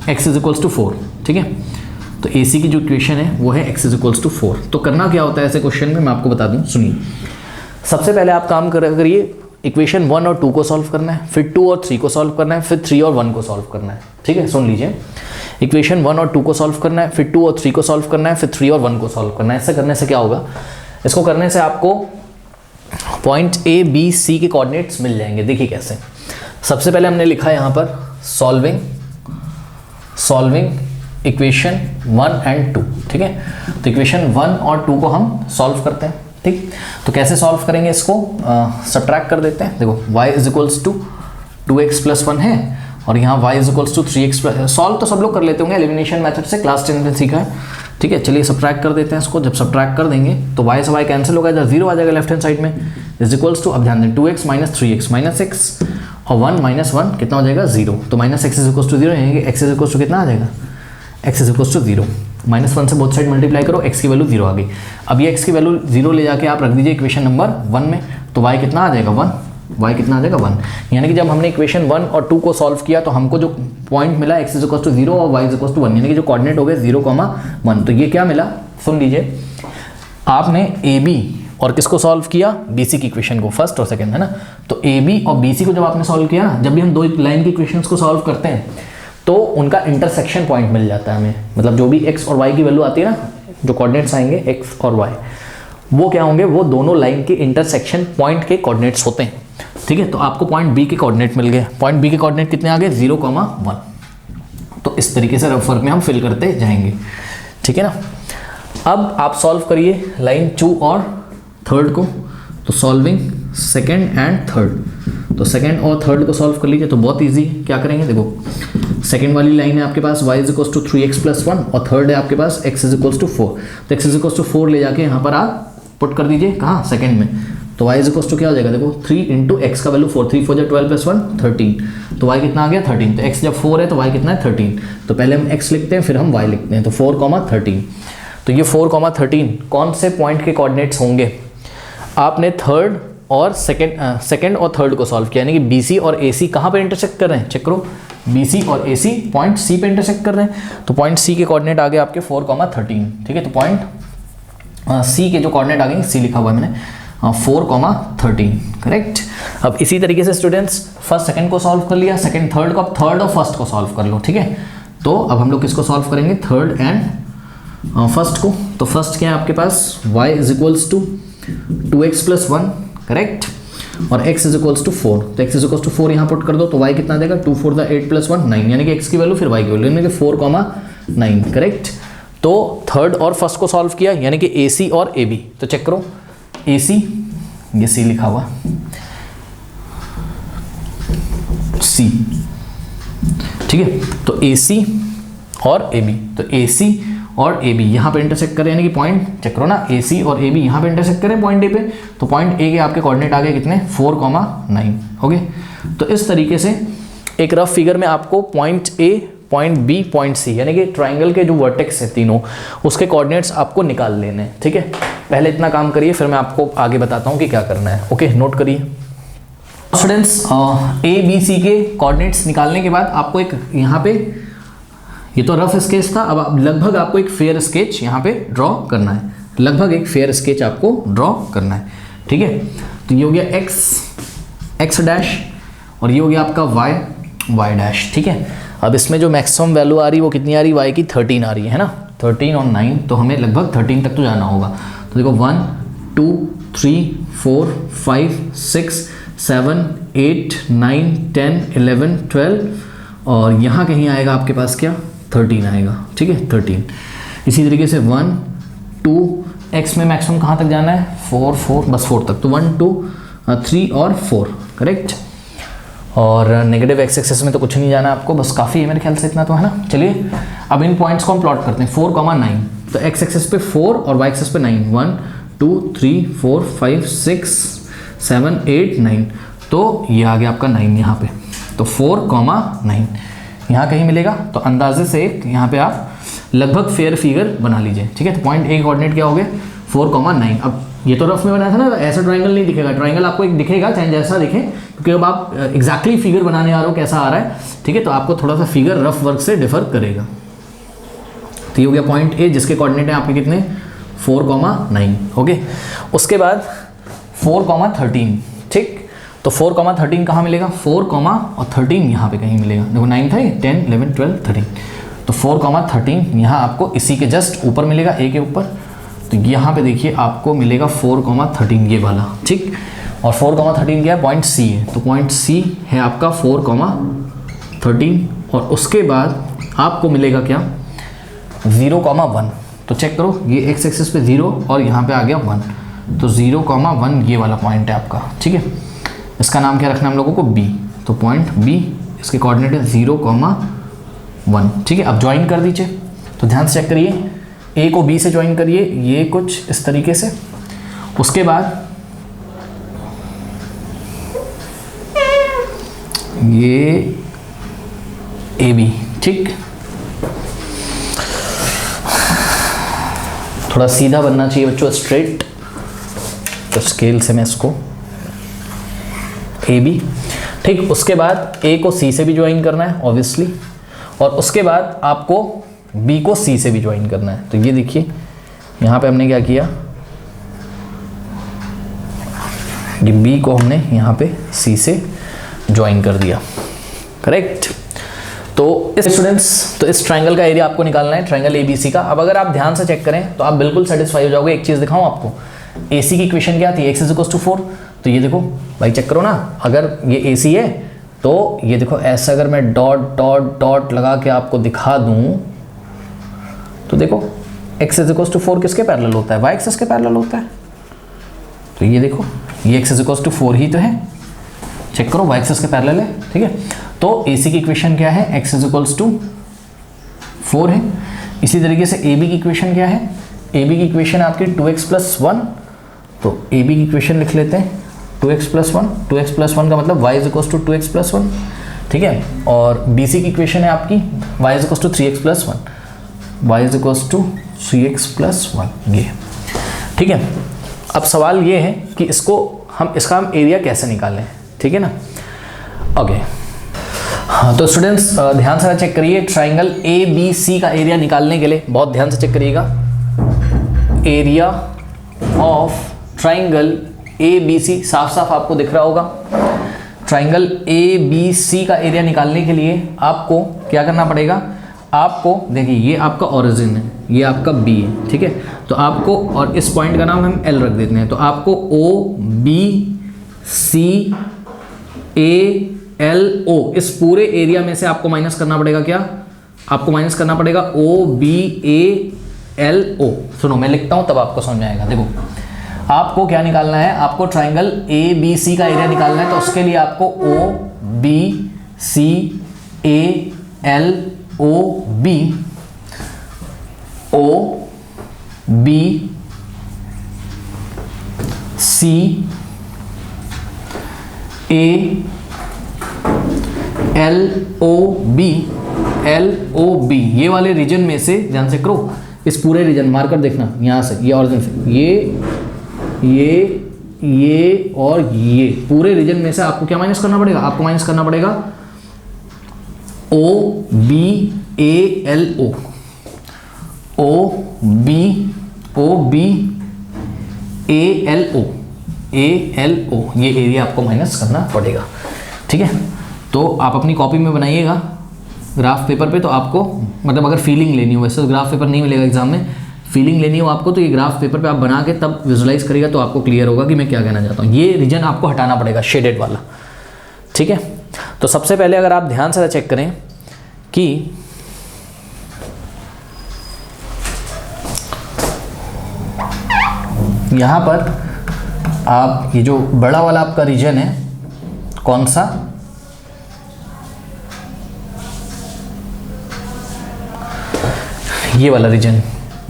x इज इक्वल्स टू 4, ठीक है। तो AC की जो इक्वेशन है वो है x इज इक्वल्स टू 4। तो करना क्या होता है ऐसे क्वेश्चन में, मैं आपको बता दूं, सुनिए। सबसे पहले आप काम करिए, इक्वेशन 1 और 2 को सॉल्व करना है, फिर 2 और 3 को सॉल्व करना है, फिर 3 और 1 को सॉल्व करना है, ठीक है। सुन लीजिए, इक्वेशन 1 और 2 को सॉल्व करना है, फिर 2 और 3 को सॉल्व करना है, फिर 3 और 1 को सॉल्व करना है। ऐसे करने से क्या होगा, इसको करने से आपको पॉइंट A, B, C के कोऑर्डिनेट्स मिल जाएंगे। देखिए कैसे। सबसे पहले हमने लिखा है यहाँ पर सॉल्विंग इक्वेशन 1 एंड 2, ठीक है। तो इक्वेशन 1 और 2 को हम सॉल्व करते हैं, ठीक। तो कैसे सॉल्व करेंगे इसको, सब्ट्रैक्ट कर देते हैं। देखो y is equals to 2x plus 1 है और यहाँ y is equals to 3x plus, solve तो सब लोग कर लेते होंगे एलिमिनेशन मेथड से, क्लास 10 में सीखा है, ठीक है। चलिए सब्ट्रैक्ट कर देते हैं इसको। जब सब्ट्रैक्ट कर देंगे तो y से y कैंसिल होगा, जब 0 आ जाएगा लेफ्ट हैंड साइड में, इज इक्वल्स टू, अब ध्यान दें, 2x minus 3x minus x और 1 माइनस 1 कितना हो जाएगा, 0। तो minus x is equals to 0, यानी कि x इज इक्वल्स टू कितना आ जाएगा, x is equals to 0। Minus 1 से बोथ साइड मल्टीप्लाई करो, x की वैल्यू 0 आ गई। अब ये x की वैल्यू 0 ले जाके आप रख दीजिए इक्वेशन नंबर 1 में, तो y कितना आ जाएगा 1, y कितना आ जाएगा 1। यानी कि जब हमने इक्वेशन 1 और 2 को सॉल्व किया तो हमको जो पॉइंट मिला x इज इक्वल्स टू 0 और y इज इक्वल्स टू 1, यानी कि जो कोऑर्डिनेट हो गए 0, 1। तो ये क्या मिला, सुन लीजिए, आपने AB और किसको सॉल्व किया, BC की इक्वेशन को, फर्स्ट और सेकंड, है ना। तो AB और BC को जब आपने सॉल्व किया ना, जब भी हम दो लाइन की इक्वेशंस को सॉल्व करते हैं तो उनका इंटरसेक्शन पॉइंट मिल जाता है हमें, मतलब जो भी x और y की वैल्यू आती है ना, जो कोऑर्डिनेट्स आएंगे x और y, वो क्या होंगे, वो दोनों लाइन के इंटरसेक्शन पॉइंट के कोऑर्डिनेट्स होते हैं, ठीक है। तो आपको पॉइंट B के कोऑर्डिनेट मिल गए। पॉइंट B के कोऑर्डिनेट कितने आ गए, 0, 1। तो इस तरीके से रफ वर्क में हम फिल करते जाएंगे, ठीक है ना। अब आप सॉल्व करिए लाइन 2 और 3 को। तो सॉल्विंग सेकेंड एंड थर्ड, तो सेकेंड और थर्ड को सॉल्व कर लीजिए। तो बहुत ईजी, क्या करेंगे, देखो सेकेंड वाली लाइन है आपके पास y is equals to 3x plus 1 और थर्ड है आपके पास x इज इक्वल्स टू 4। तो x इज इक्वल्स टू 4 ले जाके यहाँ पर आप पुट कर दीजिए, कहाँ, सेकेंड में। तो y इज इक्वल्स टू क्या हो जाएगा, देखो 3 इंटू एक्स का वैल्यू 4, 3 4 12 प्लस 1 13। तो y कितना आ गया 13। तो x जब 4 है तो y कितना है 13। तो पहले हम x लिखते हैं फिर हम y लिखते हैं। तो 4, 13। तो ये 4, 13 कौन से पॉइंट के कोऑर्डिनेट्स होंगे, आपने थर्ड और सेकंड और थर्ड को सॉल्व किया, यानी कि BC और AC कहाँ पे इंटरसेक्ट कर रहे हैं, चेक करो, BC और AC पॉइंट C पे इंटरसेक्ट कर रहे हैं। तो पॉइंट C के कोऑर्डिनेट आ गए आपके 4, 13, ठीक है। तो पॉइंट C के जो कोऑर्डिनेट आ गए, C लिखा हुआ है मैंने, 4, 13, करेक्ट। अब इसी तरीके से स्टूडेंट्स फर्स्ट सेकंड को सॉल्व कर लिया, सेकंड थर्ड को, अब थर्ड और फर्स्ट को सॉल्व कर लो, ठीक है। तो अब हम लोग किसको सॉल्व करेंगे, थर्ड एंड फर्स्ट को। तो फर्स्ट क्या है आपके पास, y is equals to 2x plus 1, correct, और x इज इक्वल्स टू 4। तो x इज इक्वल्स टू 4 यहाँ पुट कर दो, तो y कितना देगा, 2 4 8 प्लस 1 9, यानी कि x की वैल्यू फिर y की वैल्यू, यानी कि 4, 9, करेक्ट। तो थर्ड और फर्स्ट को सॉल्व किया, यानी कि AC और AB। तो चेक करो, AC, ये C लिखा हुआ, C, ठीक है। तो AC और AB, तो AC और AB यहाँ पे इंटरसेक्ट करें, यानी कि पॉइंट चेक करो ना, AC और AB यहाँ पे इंटरसेक्ट करें पॉइंट A पे। तो पॉइंट A के आपके कोऑर्डिनेट आ गए कितने, 4, 9, हो गए। तो इस तरीके से एक रफ फिगर में आपको point A, point B, point C, यानी कि ट्राइंगल के जो वर्टेक्स है तीनों, उसके कोऑर्डिनेट्स आपको निकाल लेने हैं, ठीक है। पहले इतना काम करिए, फिर मैं आपको आगे बताता हूँ कि क्या करना है। ओके, नोट करिए स्टूडेंट्स, A, B, C के कोऑर्डिनेट्स निकालने के बाद आपको एक यहाँ पे, ये तो रफ स्केच था, अब लगभग आपको एक फेयर स्केच यहाँ पे ड्रॉ करना है, लगभग एक फेयर स्केच आपको ड्रॉ करना है, ठीक है। तो ये हो गया x डैश और ये हो गया आपका y डैश, ठीक है। अब इसमें जो मैक्सिमम वैल्यू आ रही है वो कितनी आ रही है, y की 13 आ रही है ना, 13 और 9, तो हमें लगभग 13 तक तो जाना होगा। तो देखो 1 2 3 4 5 6 7 8 9 10 11 12 और यहाँ कहीं आएगा आपके पास क्या, 13 आएगा, ठीक है, 13। इसी तरीके से 1 2 x में मैक्सिमम कहाँ तक जाना है, 4 4, बस 4 तक। तो 1 2 3 और 4, करेक्ट। और नेगेटिव x एक्सिस में तो कुछ नहीं जाना आपको, बस काफ़ी है मेरे ख्याल से, इतना तो है ना। चलिए अब इन पॉइंट्स को हम प्लॉट करते हैं, 4, 9। तो x एक्सिस पे 4 और y एक्सिस पे 9, 1 2 3 4 5 6 7 8 9। तो ये आ गया आपका 9 यहाँ पे। तो 4, 9 यहाँ कहीं मिलेगा। तो अंदाजे से यहाँ पे आप लगभग फेयर फिगर बना लीजिए, ठीक है। तो पॉइंट A के कोऑर्डिनेट क्या हो गए, 4, 9। अब ये तो रफ में बनाया था ना, ऐसा ट्राइंगल नहीं दिखेगा, ट्राइंगल आपको एक दिखेगा चाहे जैसा दिखे, क्योंकि अब आप एग्जैक्टली फिगर बनाने आ रहे हो कैसा आ रहा है, ठीक है, तो आपको थोड़ा सा फिगर रफ वर्क से डिफर करेगा। तो ये हो गया पॉइंट ए, जिसके कोऑर्डिनेट हैं आपके कितने 4,9। ओके, उसके बाद 4,13, ठीक, तो 4,13 कहाँ मिलेगा, 4,13 यहाँ पे कहीं मिलेगा, देखो 9 था ये, 10, 11, 12, 13, तो 4,13 यहाँ आपको इसी के जस्ट ऊपर मिलेगा, ए के ऊपर, तो यहाँ पे देखिए आपको मिलेगा 4,13 ये वाला, ठीक, और 4,13 क्या है, पॉइंट सी है, तो पॉइंट सी है आपका 4,13, और उसके बाद आपको मिलेगा क्या 0,1, तो चेक करो ये एक्स एक्सिस पे 0 और यहाँ पे आ गया 1, तो 0,1 ये वाला पॉइंट है आपका, ठीक है, इसका नाम क्या रखना है हम लोगों को बी, तो पॉइंट बी इसके कोऑर्डिनेट है 0,1, ठीक है। अब ज्वाइन कर दीजिए, तो ध्यान से चेक करिए, ए को बी से ज्वाइन करिए, ये कुछ इस तरीके से, उसके बाद ये ए बी, ठीक, थोड़ा सीधा बनना चाहिए बच्चों, स्ट्रेट, तो स्केल से मैं इसको ए बी, ठीक, उसके बाद ए को सी से भी ज्वाइन करना है ऑब्वियसली, और उसके बाद आपको बी को सी से भी ज्वाइन करना है, तो ये देखिए यहाँ पे हमने क्या किया, ये बी को हमने यहाँ पे सी से ज्वाइन कर दिया, करेक्ट। तो इस स्टूडेंट्स, तो इस ट्रायंगल का एरिया आपको निकालना है, ट्रायंगल एबीसी का। अब अगर आप ध्यान से चेक करें तो आप बिल्कुल सेटिस्फाई हो जाओगे। एक चीज़ दिखाऊं आपको, एसी की इक्वेशन क्या थी, x = 4, तो ये देखो भाई चेक करो ना, अगर ये एसी है तो ये देखो ऐसा अगर मैं डॉट डॉट डॉट लगा के आपको दिखा दूं तो देखो x = 4 किसके पैरेलल होता है, y एक्सिस के पैरेलल होता है, तो ये देखो ये x = 4 ही तो है, चेक करो y एक्सिस के पैरेलल है, ठीक है। तो AC की इक्वेशन क्या है, x = 4 है। इसी तरीके से AB की इक्वेशन क्या है, AB की इक्वेशन आपकी 2x + 1, तो AB की इक्वेशन लिख लेते हैं 2x + 1, 2x + 1 का मतलब y = 2x + 1, ठीक है। और BC की इक्वेशन है आपकी y = 3x + 1, y = 3x + 1, ये, ठीक है। अब सवाल ये है कि इसका हम एरिया कैसे निकालें, ठीक है ना, ओके। हाँ, तो स्टूडेंट्स ध्यान से चेक करिए, ट्राइंगल ABC का एरिया निकालने के लिए बहुत ध्यान से चेक करिएगा, एरिया ऑफ ट्राइंगल ABC साफ साफ आपको दिख रहा होगा। ट्राइंगल ABC का एरिया निकालने के लिए आपको क्या करना पड़ेगा, आपको देखिए ये आपका ओरिजिन है, ये आपका B है, ठीक है, तो आपको, और इस पॉइंट का नाम हम L रख देते हैं, तो आपको OBCALO इस पूरे एरिया में से आपको माइनस करना पड़ेगा, क्या आपको माइनस करना पड़ेगा OBALO। सुनो मैं लिखता हूं तब आपको समझ में आएगा। देखो आपको क्या निकालना है, आपको ट्राइंगल ABC का एरिया निकालना है, तो उसके लिए आपको LOB ये वाले रीजन में से ध्यान से करो, इस पूरे रीजन मार्कर देखना, यहाँ से ये ऑरिजिन से ये और ये पूरे रीजन में से आपको क्या माइनस करना पड़ेगा, आपको माइनस करना पड़ेगा OBALO ये एरिया आपको माइनस करना पड़ेगा, ठीक है। तो आप अपनी कॉपी में बनाइएगा ग्राफ पेपर पे, तो आपको मतलब अगर फीलिंग लेनी हो, वैसे ग्राफ पेपर नहीं मिलेगा एग्जाम में, फीलिंग लेनी हो आपको तो ये ग्राफ पेपर पे आप बना के तब विजुलाइज करिएगा, तो आपको क्लियर होगा कि मैं क्या कहना चाहता हूँ। ये रीजन आपको हटाना पड़ेगा शेडेड वाला, ठीक है। तो सबसे पहले अगर आप ध्यान से चेक करें कि यहाँ पर आप ये जो बड़ा वाला आपका रीजन है कौन सा, ये वाला रीजन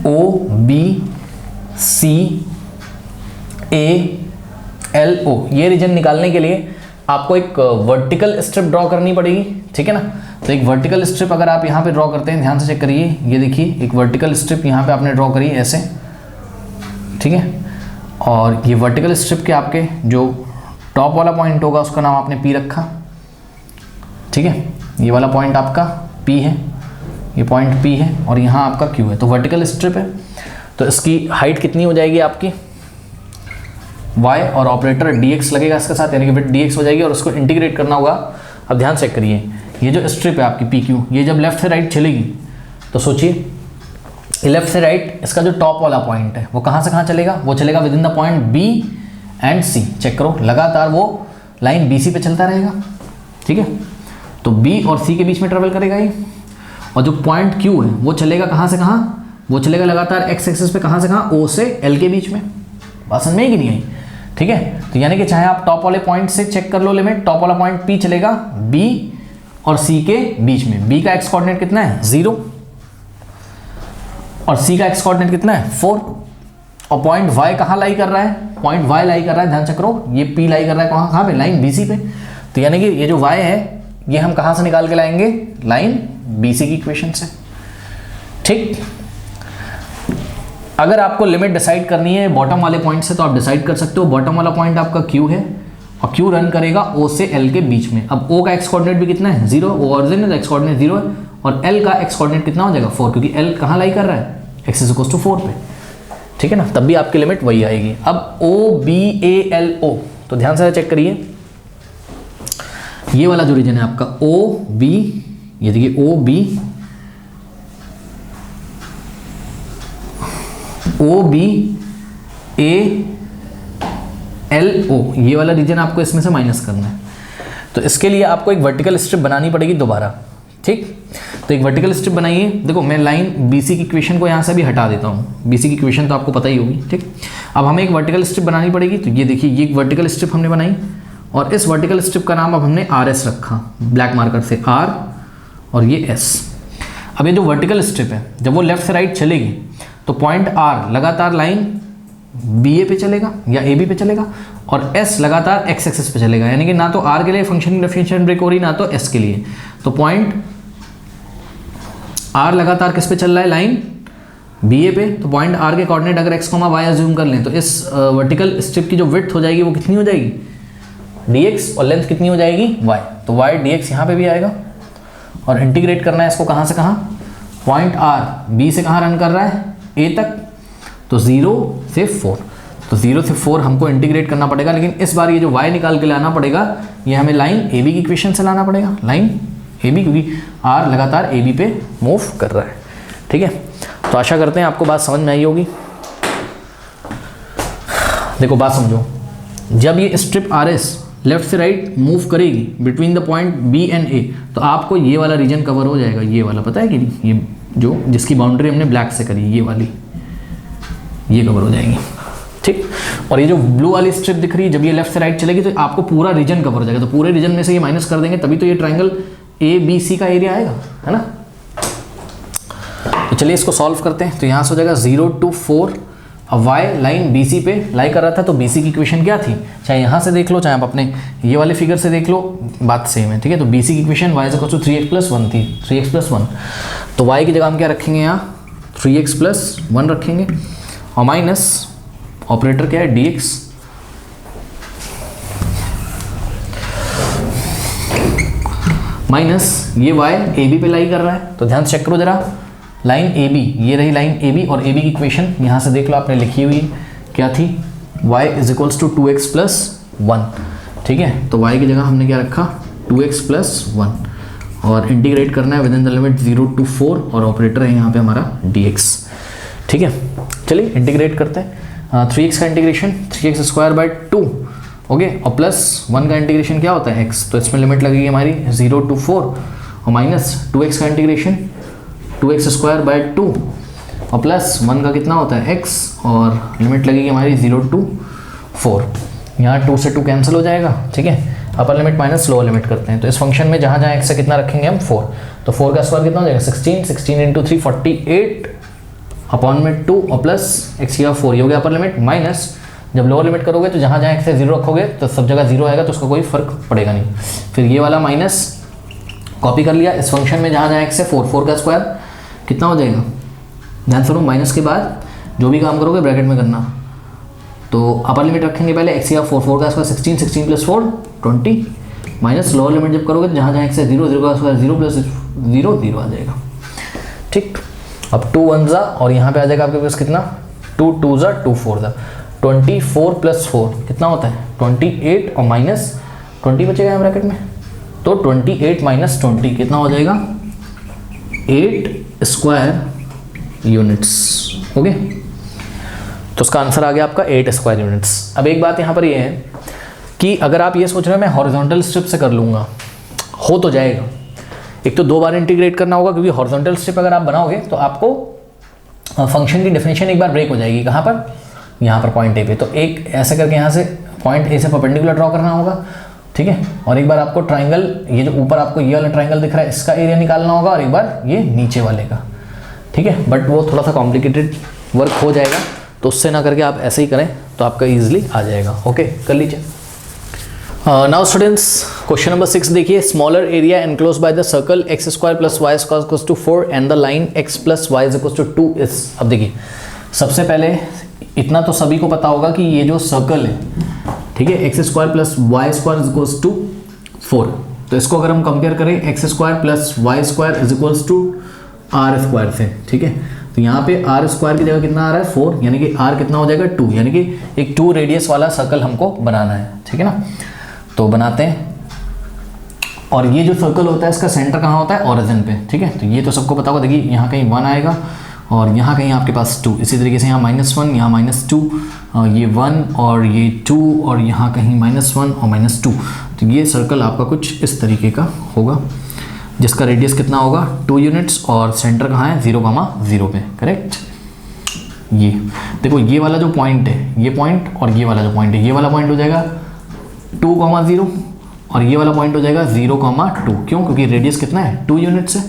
OBCALO, ये रीजन निकालने के लिए आपको एक वर्टिकल स्ट्रिप ड्रॉ करनी पड़ेगी, ठीक है ना। तो एक वर्टिकल स्ट्रिप अगर आप यहाँ पे ड्रॉ करते हैं, ध्यान से चेक करिए, ये देखिए एक वर्टिकल स्ट्रिप यहाँ पे आपने ड्रॉ करी ऐसे, ठीक है। और ये वर्टिकल स्ट्रिप के आपके जो टॉप वाला पॉइंट होगा उसका नाम आपने P रखा, ठीक है। ये वाला पॉइंट आपका P है, ये पॉइंट P है और यहाँ आपका Q है। तो वर्टिकल स्ट्रिप है तो इसकी हाइट कितनी हो जाएगी आपकी y और ऑपरेटर dx लगेगा इसके साथ, यानी कि विड्थ dx हो जाएगी और उसको इंटीग्रेट करना होगा। अब ध्यान चेक करिए, ये जो स्ट्रिप है आपकी PQ, ये जब लेफ्ट से राइट चलेगी तो सोचिए लेफ्ट से राइट इसका जो टॉप वाला पॉइंट है वो कहाँ से कहाँ चलेगा, वो चलेगा within the point B and C। Check करो, लगातार वो लाइन BC पे चलता रहेगा, ठीक है। तो B और C के बीच में ट्रेवल करेगा ये, और जो पॉइंट Q है वो चलेगा कहाँ से कहाँ, वो चलेगा लगातार x एक्सिस पे कहाँ से कहाँ, O से L के बीच में। बात समझ में आई कि नहीं आई, ठीक है। तो यानी कि चाहे आप टॉप वाले पॉइंट से चेक कर लो लिमिट, टॉप वाला पॉइंट P चलेगा B और C के बीच में। B का x कोऑर्डिनेट कितना है 0 और C का x कोऑर्डिनेट कितना है 4, और पॉइंट Y कहाँ लाई कर रहा है, पॉइंट Y लाई कर रहा है, ध्यान चेक करो, ये P लाई कर रहा है कहाँ पे, लाइन BC पे। तो यानी कि ये जो Y है ये हम कहाँ से निकाल के लाएंगे, लाइन BC की इक्वेशन से, ठीक। अगर आपको लिमिट डिसाइड करनी है बॉटम वाले पॉइंट से तो आप डिसाइड कर सकते हो। बॉटम वाला पॉइंट आपका Q है और Q रन करेगा O से L के बीच में। अब O का x कोऑर्डिनेट भी कितना है 0, O ऑरिजिन है तो x कोऑर्डिनेट 0 है, और L का x कोऑर्डिनेट कितना हो जाएगा 4, क्योंकि L कहाँ लाई कर रहा है x इज इक्वल टू 4 पे, ठीक है ना। तब भी आपकी लिमिट वही आएगी। अब OBALO, तो ध्यान से चेक करिए, ये वाला जो रीजन है आपका OB, ये देखिए OBALO, ये वाला रीजन आपको इसमें से माइनस करना है। तो इसके लिए आपको एक वर्टिकल स्ट्रिप बनानी पड़ेगी दोबारा, ठीक। तो एक वर्टिकल स्ट्रिप बनाइए। देखो मैं लाइन BC की इक्वेशन को यहाँ से भी हटा देता हूँ, BC की इक्वेशन तो आपको पता ही होगी, ठीक। अब हमें एक वर्टिकल स्ट्रिप बनानी पड़ेगी। तो ये देखिए, ये एक वर्टिकल स्ट्रिप हमने बनाई और इस वर्टिकल स्ट्रिप का नाम अब हमने RS रखा ब्लैक मार्कर से, R और ये S। अब ये जो वर्टिकल स्ट्रिप है जब वो लेफ्ट से राइट चलेगी तो पॉइंट R लगातार लाइन BA पे चलेगा या AB पे चलेगा, और S लगातार x एक्सिस पे चलेगा, यानी कि ना तो R के लिए फंक्शन डेफिनेशन ब्रेक हो रही ना तो S के लिए। तो पॉइंट R लगातार किस पे चल रहा है, लाइन BA पे। तो पॉइंट R के कोऑर्डिनेट अगर x, y अज्यूम कर लें तो इस वर्टिकल स्ट्रिप की जो विड्थ हो जाएगी वो कितनी हो जाएगी dx, और लेंथ कितनी हो जाएगी y। तो y dx यहाँ पे भी आएगा, और इंटीग्रेट करना है इसको कहाँ से कहाँ, पॉइंट R B से कहाँ रन कर रहा है A तक, तो 0 से 4। तो 0 से 4 हमको इंटीग्रेट करना पड़ेगा, लेकिन इस बार ये जो y निकाल के लाना पड़ेगा ये हमें लाइन AB की इक्वेशन से लाना पड़ेगा, लाइन AB, क्योंकि R लगातार AB पे मूव कर रहा है, ठीक है। तो आशा करते हैं आपको बात समझ में आई होगी। देखो बात समझो, जब ये स्ट्रिप RS लेफ्ट से राइट मूव करेगी between the point B and A, तो आपको ये वाला रीजन कवर हो जाएगा, ये वाला पता है कि नहीं, ये जो जिसकी बाउंड्री हमने ब्लैक से करी, ये वाली, ये कवर हो जाएगी, ठीक। और ये जो ब्लू वाली स्ट्रिप दिख रही है जब ये लेफ्ट से राइट चलेगी तो आपको पूरा रीजन कवर हो जाएगा। तो पूरे रीजन में से ये माइनस कर देंगे तभी तो ये ट्रायंगल ABC का एरिया आएगा, है ना। तो चलिए इसको सॉल्व करते हैं। तो यहाँ से हो जाएगा 0 to 4। अब y लाइन BC पे लाई कर रहा था तो BC की इक्वेशन क्या थी, चाहे यहाँ से देख लो चाहे आप अपने ये वाले फिगर से देख लो, बात सेम है, ठीक है। तो BC की equation y equal to 3x+1 थी, 3x+1। तो y की जगह हम क्या रखेंगे, यहाँ 3x+1 रखेंगे, और माइनस ऑपरेटर क्या है dx, माइनस ये y AB पे लाई कर रहा है। तो ध्यान से चेक करो जरा, लाइन AB, ये रही लाइन AB, और AB की इक्वेशन यहाँ से देख लो आपने लिखी हुई क्या थी, y is equals to 2x+1, ठीक है। तो y की जगह हमने क्या रखा 2x+1, और इंटीग्रेट करना है with in the limit 0 to 4, और ऑपरेटर है यहाँ पे हमारा dx, ठीक है। चलिए इंटीग्रेट करते हैं। 3x का इंटीग्रेशन 3x² 2, ओके, और +1 का इंटीग्रेशन क्या होता है x, तो इसमें लिमिट लगेगी हमारी 0 to 4, और माइनस 2x का इंटीग्रेशन 2x² 2, और +1 का कितना होता है x, और लिमिट लगेगी हमारी 0 to 4। यहाँ 2 से 2 कैंसिल हो जाएगा, ठीक है। Upper limit minus lower limit करते हैं। तो इस फंक्शन में जहाँ जहाँ x से कितना रखेंगे हम 4, तो 4 का स्क्वायर कितना हो जाएगा 16, 16 × 3 48 अपॉन में 2, और प्लस x की 4, ये हो गया अपर लिमिट। माइनस जब लोअर लिमिट करोगे तो जहाँ जहाँ x से 0 रखोगे तो सब जगह 0 आएगा, तो उसका कोई फर्क पड़ेगा नहीं। फिर ये वाला माइनस कॉपी कर लिया इस फंक्शन में जहाँ जहाँ x से 4 का स्क्वायर कितना हो जाएगा, ध्यान से सुनो, माइनस के बाद जो भी काम करोगे ब्रैकेट में करना, तो अपर लिमिट रखेंगे पहले x का 4 का square 16, 16 plus 4 20 minus lower limit जब करोगे तो जहाँ जहाँ x है 0, 0 का स्क्वायर 0 प्लस 0 0 आ जाएगा। ठीक, अब 2 1 और यहाँ पे आ जाएगा आपके पास कितना 2 2 2 4 24 प्लस 4 कितना होता है 28 और माइनस 20 बचेगा यहाँ ब्रैकेट में, तो 28 माइनस 20 कितना हो जाएगा 8 स्क्वायर यूनिट्स। ओके, तो उसका आंसर आ गया आपका 8 स्क्वायर यूनिट्स। अब एक बात यहाँ पर ये है कि अगर आप ये सोच रहे हो मैं हॉरिजॉन्टल स्ट्रिप से कर लूँगा, हो तो जाएगा, एक तो 2 बार इंटीग्रेट करना होगा क्योंकि हॉरिजॉन्टल स्ट्रिप अगर आप बनाओगे तो आपको फंक्शन की डेफिनेशन एक बार ब्रेक हो जाएगी। कहाँ पर, यहाँ पर पॉइंट ए पे, तो एक ऐसे करके यहाँ से पॉइंट ए से परपेंडिकुलर ड्रॉ करना होगा, ठीक है। और एक बार आपको ट्राइंगल, ये जो ऊपर आपको ये वाला ट्राइंगल दिख रहा है इसका एरिया निकालना होगा, और एक बार ये नीचे वाले का, ठीक है। बट वो थोड़ा सा कॉम्प्लिकेटेड वर्क हो जाएगा, तो उससे ना करके आप ऐसे ही करें तो आपका ईजिली आ जाएगा। ओके, कर लीजिए। नाउ स्टूडेंट्स, क्वेश्चन नंबर 6 देखिए। Smaller area enclose by the circle x square plus y square equals to 4 and the line x plus y equals to 2 is. अब देखिए, सबसे पहले इतना तो सभी को पता होगा कि ये जो सर्कल है, ठीक है, x square plus y square is equals to 4, तो इसको अगर हम कंपेयर करें x square plus y square is equals to r square से, ठीक है, तो यहाँ पे आर स्क्वायर की जगह कितना आ रहा है 4, यानी कि आर कितना हो जाएगा 2, यानी कि एक 2 रेडियस वाला सर्कल हमको बनाना है, ठीक है ना। तो बनाते हैं, और ये जो सर्कल होता है इसका सेंटर कहाँ होता है, ओरिजिन पे, ठीक है। तो ये तो सबको पता होगा, देखिए यहाँ कहीं 1 आएगा और यहाँ कहीं आपके पास 2, इसी तरीके से यहाँ -1, यहाँ -2, ये 1 और ये 2, और यहाँ कहीं -1 और -2। तो ये सर्कल आपका कुछ इस तरीके का होगा, जिसका रेडियस कितना होगा 2 यूनिट्स, और सेंटर कहाँ है 0,0 पे, करेक्ट। ये देखो, ये वाला जो पॉइंट है, ये पॉइंट और ये वाला जो पॉइंट है, ये वाला पॉइंट हो जाएगा 2,0 और ये वाला पॉइंट हो जाएगा 0,2। क्यों? क्योंकि रेडियस कितना है 2 यूनिट्स है,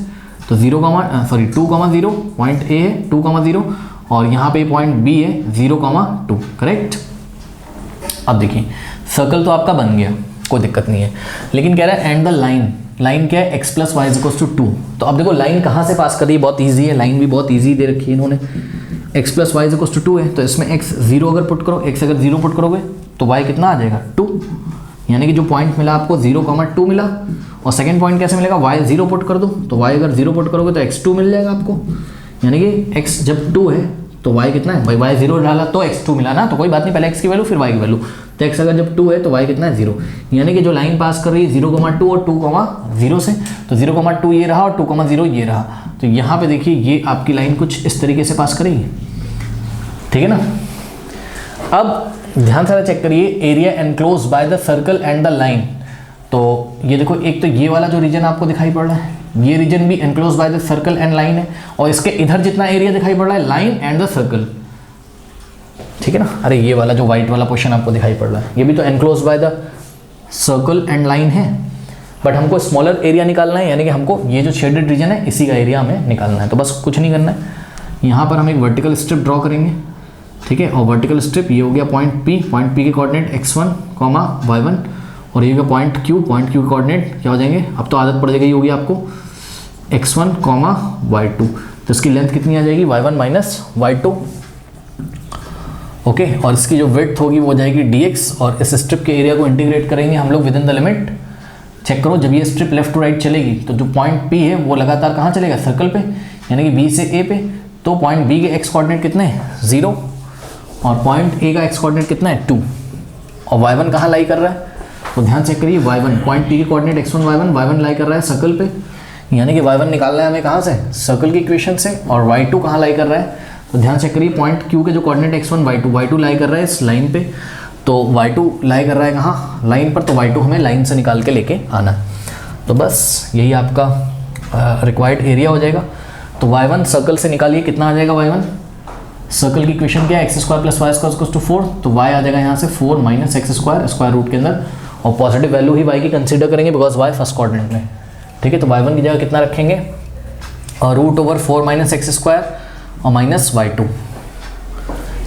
तो 2,0 पॉइंट ए है 2,0 और यहाँ पे पॉइंट बी है 0,2, करेक्ट। अब देखिए, सर्कल तो आपका बन गया, कोई दिक्कत नहीं है, लेकिन कह रहा है एंड द लाइन, लाइन क्या है x plus y equals to 2। तो अब देखो लाइन कहाँ से पास कर रही है, बहुत ईजी है, लाइन भी बहुत ईजी दे रखी है इन्होंने। x plus y equals to 2 है, तो इसमें x 0 अगर पुट करो, x अगर 0 पुट करोगे तो y कितना आ जाएगा 2, यानी कि जो पॉइंट मिला आपको 0,2 मिला। और सेकंड पॉइंट कैसे मिलेगा, y 0 पुट कर दो, तो y अगर 0 पुट करोगे तो x2 मिल जाएगा आपको, यानी कि x जब 2 है तो y कितना है, भाई y 0 डाला तो x2 मिला ना, तो कोई बात नहीं, पहले x की वैल्यू फिर y की वैल्यू, तो x अगर जब 2 है तो y कितना है 0, यानी कि जो लाइन पास कर रही है 0,2 और 2,0 से, तो 0,2 ये रहा और 2,0 ये रहा। तो यहाँ पे देखिए ये आपकी लाइन कुछ इस तरीके से पास करेगी, ठीक है ना। अब ध्यान से चेक करिए, area enclose by the circle and the line. तो ये देखो, एक तो ये वाला जो रीजन आपको दिखाई पड़ रहा है, ये रीजन भी enclose by the circle and line है, और इसके इधर जितना एरिया दिखाई पड़ रहा है लाइन एंड द सर्कल, ठीक है ना। अरे ये वाला जो व्हाइट वाला पोर्शन आपको दिखाई पड़ रहा है, ये भी तो enclose by the circle and line है, बट हमको स्मॉलर एरिया निकालना है, यानी कि हमको ये जो शेडेड रीजन है इसी का एरिया हमें निकालना है। तो बस कुछ नहीं करना है, यहाँ पर हम एक वर्टिकल स्ट्रिप ड्रॉ करेंगे, ठीक है, और वर्टिकल स्ट्रिप ये हो गया पॉइंट P के कोऑर्डिनेट x1, y1, और ये हो गया पॉइंट Q के कोऑर्डिनेट क्या हो जाएंगे, अब तो आदत पड़ जाएगी होगी आपको, x1, y2, तो इसकी लेंथ कितनी आ जाएगी y1 माइनस y2, ओके। और इसकी जो विड्थ होगी वो हो जाएगी dx, और इस स्ट्रिप के एरिया को इंटीग्रेट करेंगे हम लोग within the limit. Check करो, जब ये स्ट्रिप लेफ्ट टू राइट चलेगी तो जो पॉइंट P है वो लगातार कहाँ चलेगा, सर्कल पे, यानी कि B से A पे, तो पॉइंट B के x कोऑर्डिनेट कितने हैं 0, और पॉइंट A का x कोऑर्डिनेट कितना है 2, और y1 कहाँ लाई कर रहा है, तो ध्यान चेक करिए, y1 पॉइंट P के कोऑर्डिनेट x1 y1 लाई कर रहा है सर्कल पे, यानी कि y1 निकालना है हमें कहाँ से, सर्कल की इक्वेशन से, और y2 कहाँ लाई कर रहा है, तो ध्यान चेक करिए, पॉइंट Q के जो कोऑर्डिनेट x1 y2 लाई कर रहा है इस लाइन पे, तो y2 लाई कर रहा है कहाँ, लाइन पर, तो y2 हमें लाइन से निकाल के लेके आना। तो बस यही आपका रिक्वायर्ड एरिया हो जाएगा। तो y1 सर्कल से निकालिए, कितना आ जाएगा y1, सर्कल की इक्वेशन क्या है x square plus y square equals to 4, तो y आ जाएगा यहाँ से 4 माइनस एक्स स्क्वायर रूट के अंदर, और पॉजिटिव वैल्यू ही y की कंसीडर करेंगे बिकॉज y फर्स्ट कोऑर्डिनेट में, ठीक है। तो y1 की जगह कितना रखेंगे, और root over 4 minus x square और माइनस y2,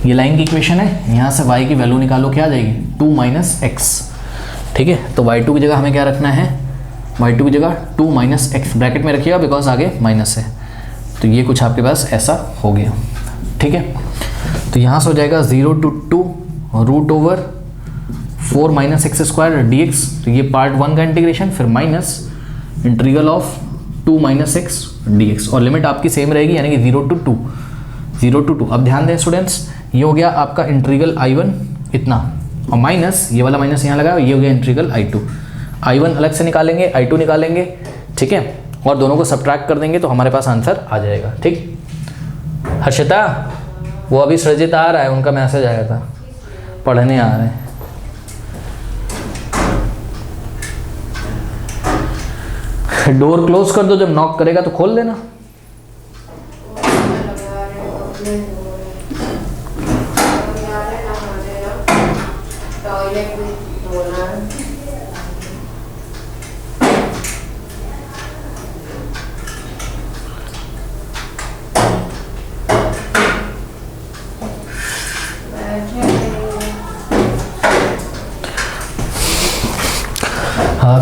ये लाइन की इक्वेशन है, यहाँ से y की वैल्यू निकालो, क्या आ जाएगी 2 माइनस एक्स, ठीक है। तो y2 की जगह हमें क्या रखना है, y2 की जगह 2 माइनस एक्स ब्रैकेट में रखिएगा बिकॉज आगे माइनस है, तो ये कुछ आपके पास ऐसा हो गया, ठीक है। तो यहाँ से हो जाएगा 0 to 2 root over 4 minus x square D x, तो ये पार्ट 1 का इंटीग्रेशन, फिर minus integral of 2 minus x d x, और लिमिट आपकी सेम रहेगी यानी कि 0 to 2। अब ध्यान दें स्टूडेंट्स, ये हो गया आपका इंटीग्रल I1 इतना, और माइनस ये वाला माइनस यहाँ लगा, ये हो गया इंटीग्रल I2। I1 अलग से निकालेंगे, I2 निकालेंगे, ठीक है, और दोनों को सब्ट्रैक्ट कर देंगे तो हमारे पास आंसर आ जाएगा। ठीक, हर्षिता वो अभी सृजित आ रहा है, उनका मैसेज आया था, पढ़ने आ रहे हैं। डोर क्लोज कर दो, जब नॉक करेगा तो खोल देना।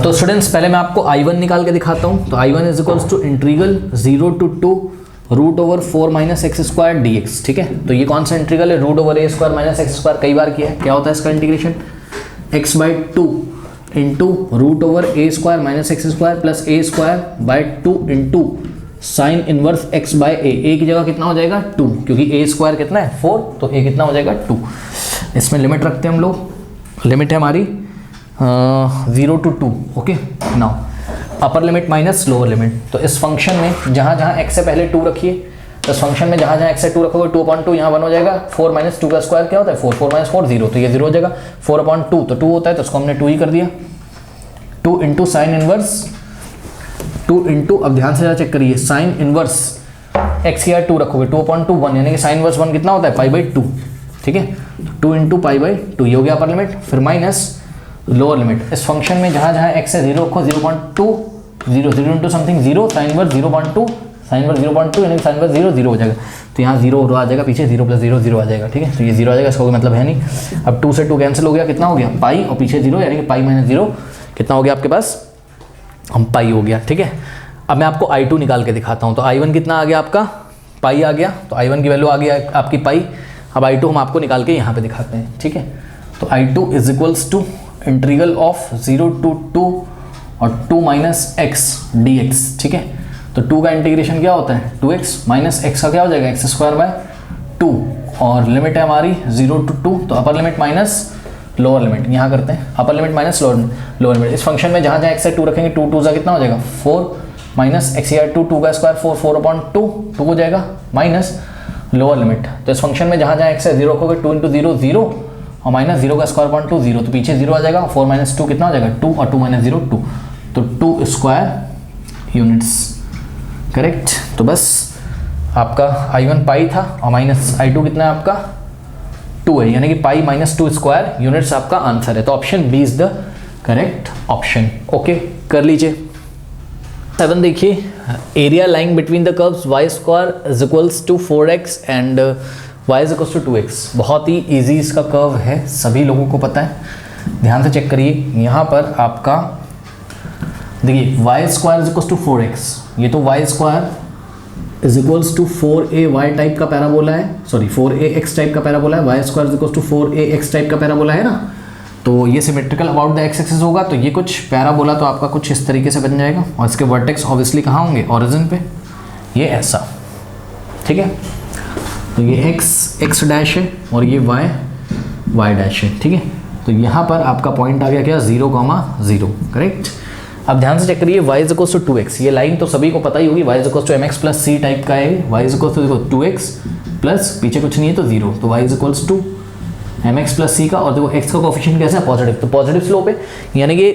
तो स्टूडेंट्स पहले मैं आपको I1 निकाल के दिखाता हूँ। तो I1 is equals to integral 0 to 2 root over 4 minus x square D X. ठीक है, तो ये कौन सा इंटीग्रल है? Root over A square minus x square, कई बार किया है। क्या होता है इसका integration? x by 2 into root over A square minus x square plus A square by 2 into sine inverse x by A की जगह कितना हो जाएगा? 2, क्योंकि ए स्क्वायर कितना है? 4, तो a कितना हो जाएगा? 2। इसमें लिमिट रखते हैं हम लोग, लिमिट है हमारी 0 to 2। Okay, now upper limit minus lower limit. तो इस फंक्शन में जहाँ जहाँ x से पहले 2 रखिए, तो इस फंक्शन में जहाँ जहाँ x से 2 रखोगे 2/2 यहाँ 1 हो जाएगा। 4 माइनस 2 का स्क्वायर क्या होता है? 4, 4 माइनस 4 0, तो ये 0 हो जाएगा। 4/2 तो 2 होता है, तो उसको हमने 2 ही कर दिया। 2 इंटू साइन इनवर्स 2 इंटू, अब ध्यान से जरा चेक करिए, साइन इनवर्स x की जगह 2 रखोगे 2/2 1, यानी कि साइन इनवर्स 1 कितना होता है? Pi by 2। ठीक है, 2 इंटू पाई बाई 2, ये हो गया अपर लिमिट। फिर माइनस लोअर लिमिट, इस फंक्शन में जहाँ जहाँ x से 0 रखो 0.2 0 into something 0, sine inverse 0.2 sine inverse 0.2 यानी साइन इनवर्स 0 0 हो जाएगा। तो यहाँ 0 आ जाएगा, पीछे 0 + 0 0 आ जाएगा। ठीक है, तो ये 0 आ जाएगा, इसका कोई मतलब है नहीं। अब 2 से 2 कैंसिल हो गया, कितना हो गया? पाई, और पीछे 0 यानी कि पाई माइनस 0 कितना हो गया आपके पास? हम पाई हो गया। ठीक है, अब मैं आपको I2 निकाल के दिखाता हूँ। तो I1 कितना आ गया आपका? पाई आ गया, तो I1 की वैल्यू आ गया आपकी पाई। अब I2 हम आपको निकाल के यहाँ पे दिखाते हैं। ठीक है, तो I2 is equals to integral of 0 to 2 और 2 माइनस एक्स डी एक्स। ठीक है, तो 2 का इंटीग्रेशन क्या होता है? 2x माइनस x का क्या हो जाएगा? एक्स स्क्वायर बाय 2, और लिमिट है हमारी 0 to 2, तो upper limit minus lower limit यहाँ करते हैं। Upper limit minus lower limit, इस फंक्शन में जहाँ जहाँ x से 2 रखेंगे 2 2 कितना हो जाएगा? 4 माइनस x या 2 का स्क्वायर 4 4/2 2 हो जाएगा, माइनस लोअर लिमिट। तो इस फंक्शन में जहाँ जहाँ x से 0 रखोगे 2 इंटू 0 0 और माइनस 0 का स्क्वायर 0.2 0, तो पीछे 0 आ जाएगा। 4 माइनस 2 कितना हो जाएगा? 2, और 2 माइनस 0 2, तो 2 स्क्वायर यूनिट्स। करेक्ट, तो बस आपका I1 पाई था और माइनस I2 कितना है आपका? 2 है, यानी कि पाई माइनस 2 स्क्वायर यूनिट्स आपका आंसर है। तो option B is the correct option. Okay, कर लीजिए। 7 देखिए, area lying between the curves y square is equals to 4x and y is equals to 2x। बहुत ही इजी इसका कर्व है, सभी लोगों को पता है। ध्यान से चेक करिए, यहाँ पर आपका देखिए y square is equals to 4x, ये तो y square is equals to 4ay type का पैराबोला है, सॉरी 4ax टाइप का पैराबोला है। y square is equals to 4ax type का पैराबोला है ना, तो ये symmetrical about the x axis होगा। तो ये कुछ पैराबोला तो आपका कुछ इस तरीके से बन जाएगा, और इसके वर्टेक्स ऑब्वियसली कहाँ होंगे? ओरिजिन पे, ये ऐसा। ठीक है, तो ये x डैश है और ये y डैश है। ठीक है, तो यहाँ पर आपका पॉइंट आ गया क्या? 0,0। करेक्ट। अब ध्यान से चेक करिए, y is equals to 2x, ये लाइन तो सभी को पता ही होगी, y is equals to mx plus c type का है। y is equals to 2x plus पीछे कुछ नहीं है तो 0, तो y is equals to mx plus c का, और देखो x का कोफिशिएंट कैसा है? पॉजिटिव, तो पॉजिटिव स्लोप है, यानी कि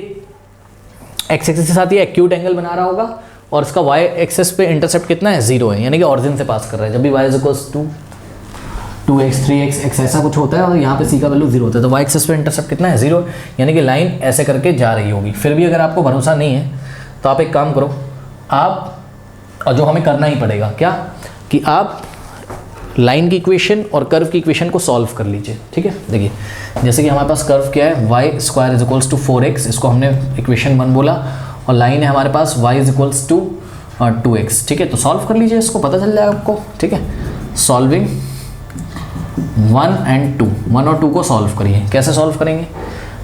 x एक्सिस के साथ ये एक्यूट एंगल बना रहा होगा, और इसका y एक्सिस पे इंटरसेप्ट कितना है? 0 है, यानी कि ऑरिजिन से पास कर रहा है। जब भी y is equals to 2x 3x x ऐसा कुछ होता है, और यहाँ पे c का वैल्यू 0 होता है, तो y एक्सिस पे इंटरसेप्ट कितना है? 0, यानी कि लाइन ऐसे करके जा रही होगी। फिर भी अगर आपको भरोसा नहीं है तो आप एक काम करो, आप, और जो हमें करना ही पड़ेगा क्या, कि आप लाइन की इक्वेशन और कर्व की इक्वेशन को सॉल्व कर लीजिए। ठीक है, देखिए जैसे कि हमारे पास कर्व क्या है? y square is equals to 4x, इसको हमने इक्वेशन 1 बोला, और लाइन है हमारे पास y is equals to 2x। ठीक है, तो सॉल्व कर लीजिए, इसको पता चल जाएगा आपको। ठीक है, सॉल्विंग 1 एंड 2, 1 और 2 को सॉल्व करिए। कैसे सॉल्व करेंगे,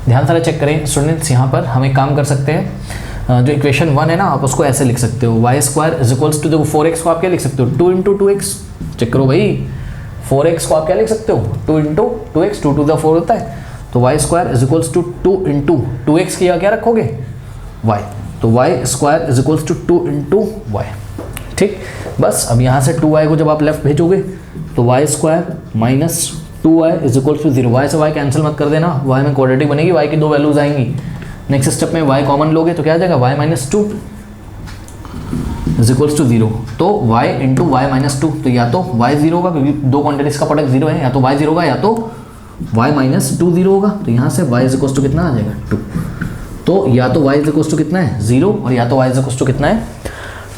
ध्यान से चेक करें स्टूडेंट्स। यहाँ पर हम एक काम कर सकते हैं, जो इक्वेशन 1 है ना, आप उसको ऐसे लिख सकते हो, y square is equals to, देखो 4x को आप क्या लिख सकते हो, 2 इंटू 2x। चेक करो भाई, 4x को आप क्या लिख सकते हो, 2 इंटू 2x, 2 टू द 4 होता है, तो y square is equals to 2 into 2x की क्या रखोगे, y, तो y square is equals to 2 into y. ठीक, बस अब यहाँ से 2y को जब आप लेफ्ट भेजोगे तो y square minus 2y is equals to 0, y से y कैंसिल मत कर देना, y में क्वाड्रेटिक बनेगी, y की 2 वैल्यूज आएंगी। नेक्स्ट स्टेप में y कॉमन लोगे तो क्या आ जाएगा, y minus 2 is equals to 0, तो y इंटू वाई माइनस 2, तो या तो y 0 होगा क्योंकि दो क्वांटिटीज का प्रोडक्ट 0 है, या तो y 0 होगा या तो y माइनस 2 0 होगा, तो यहाँ से y इज इक्वल्स टू कितना आ जाएगा 2, तो या तो y इज इक्वल्स टू कितना है 0 और या तो y इज इक्वल्स टू कितना है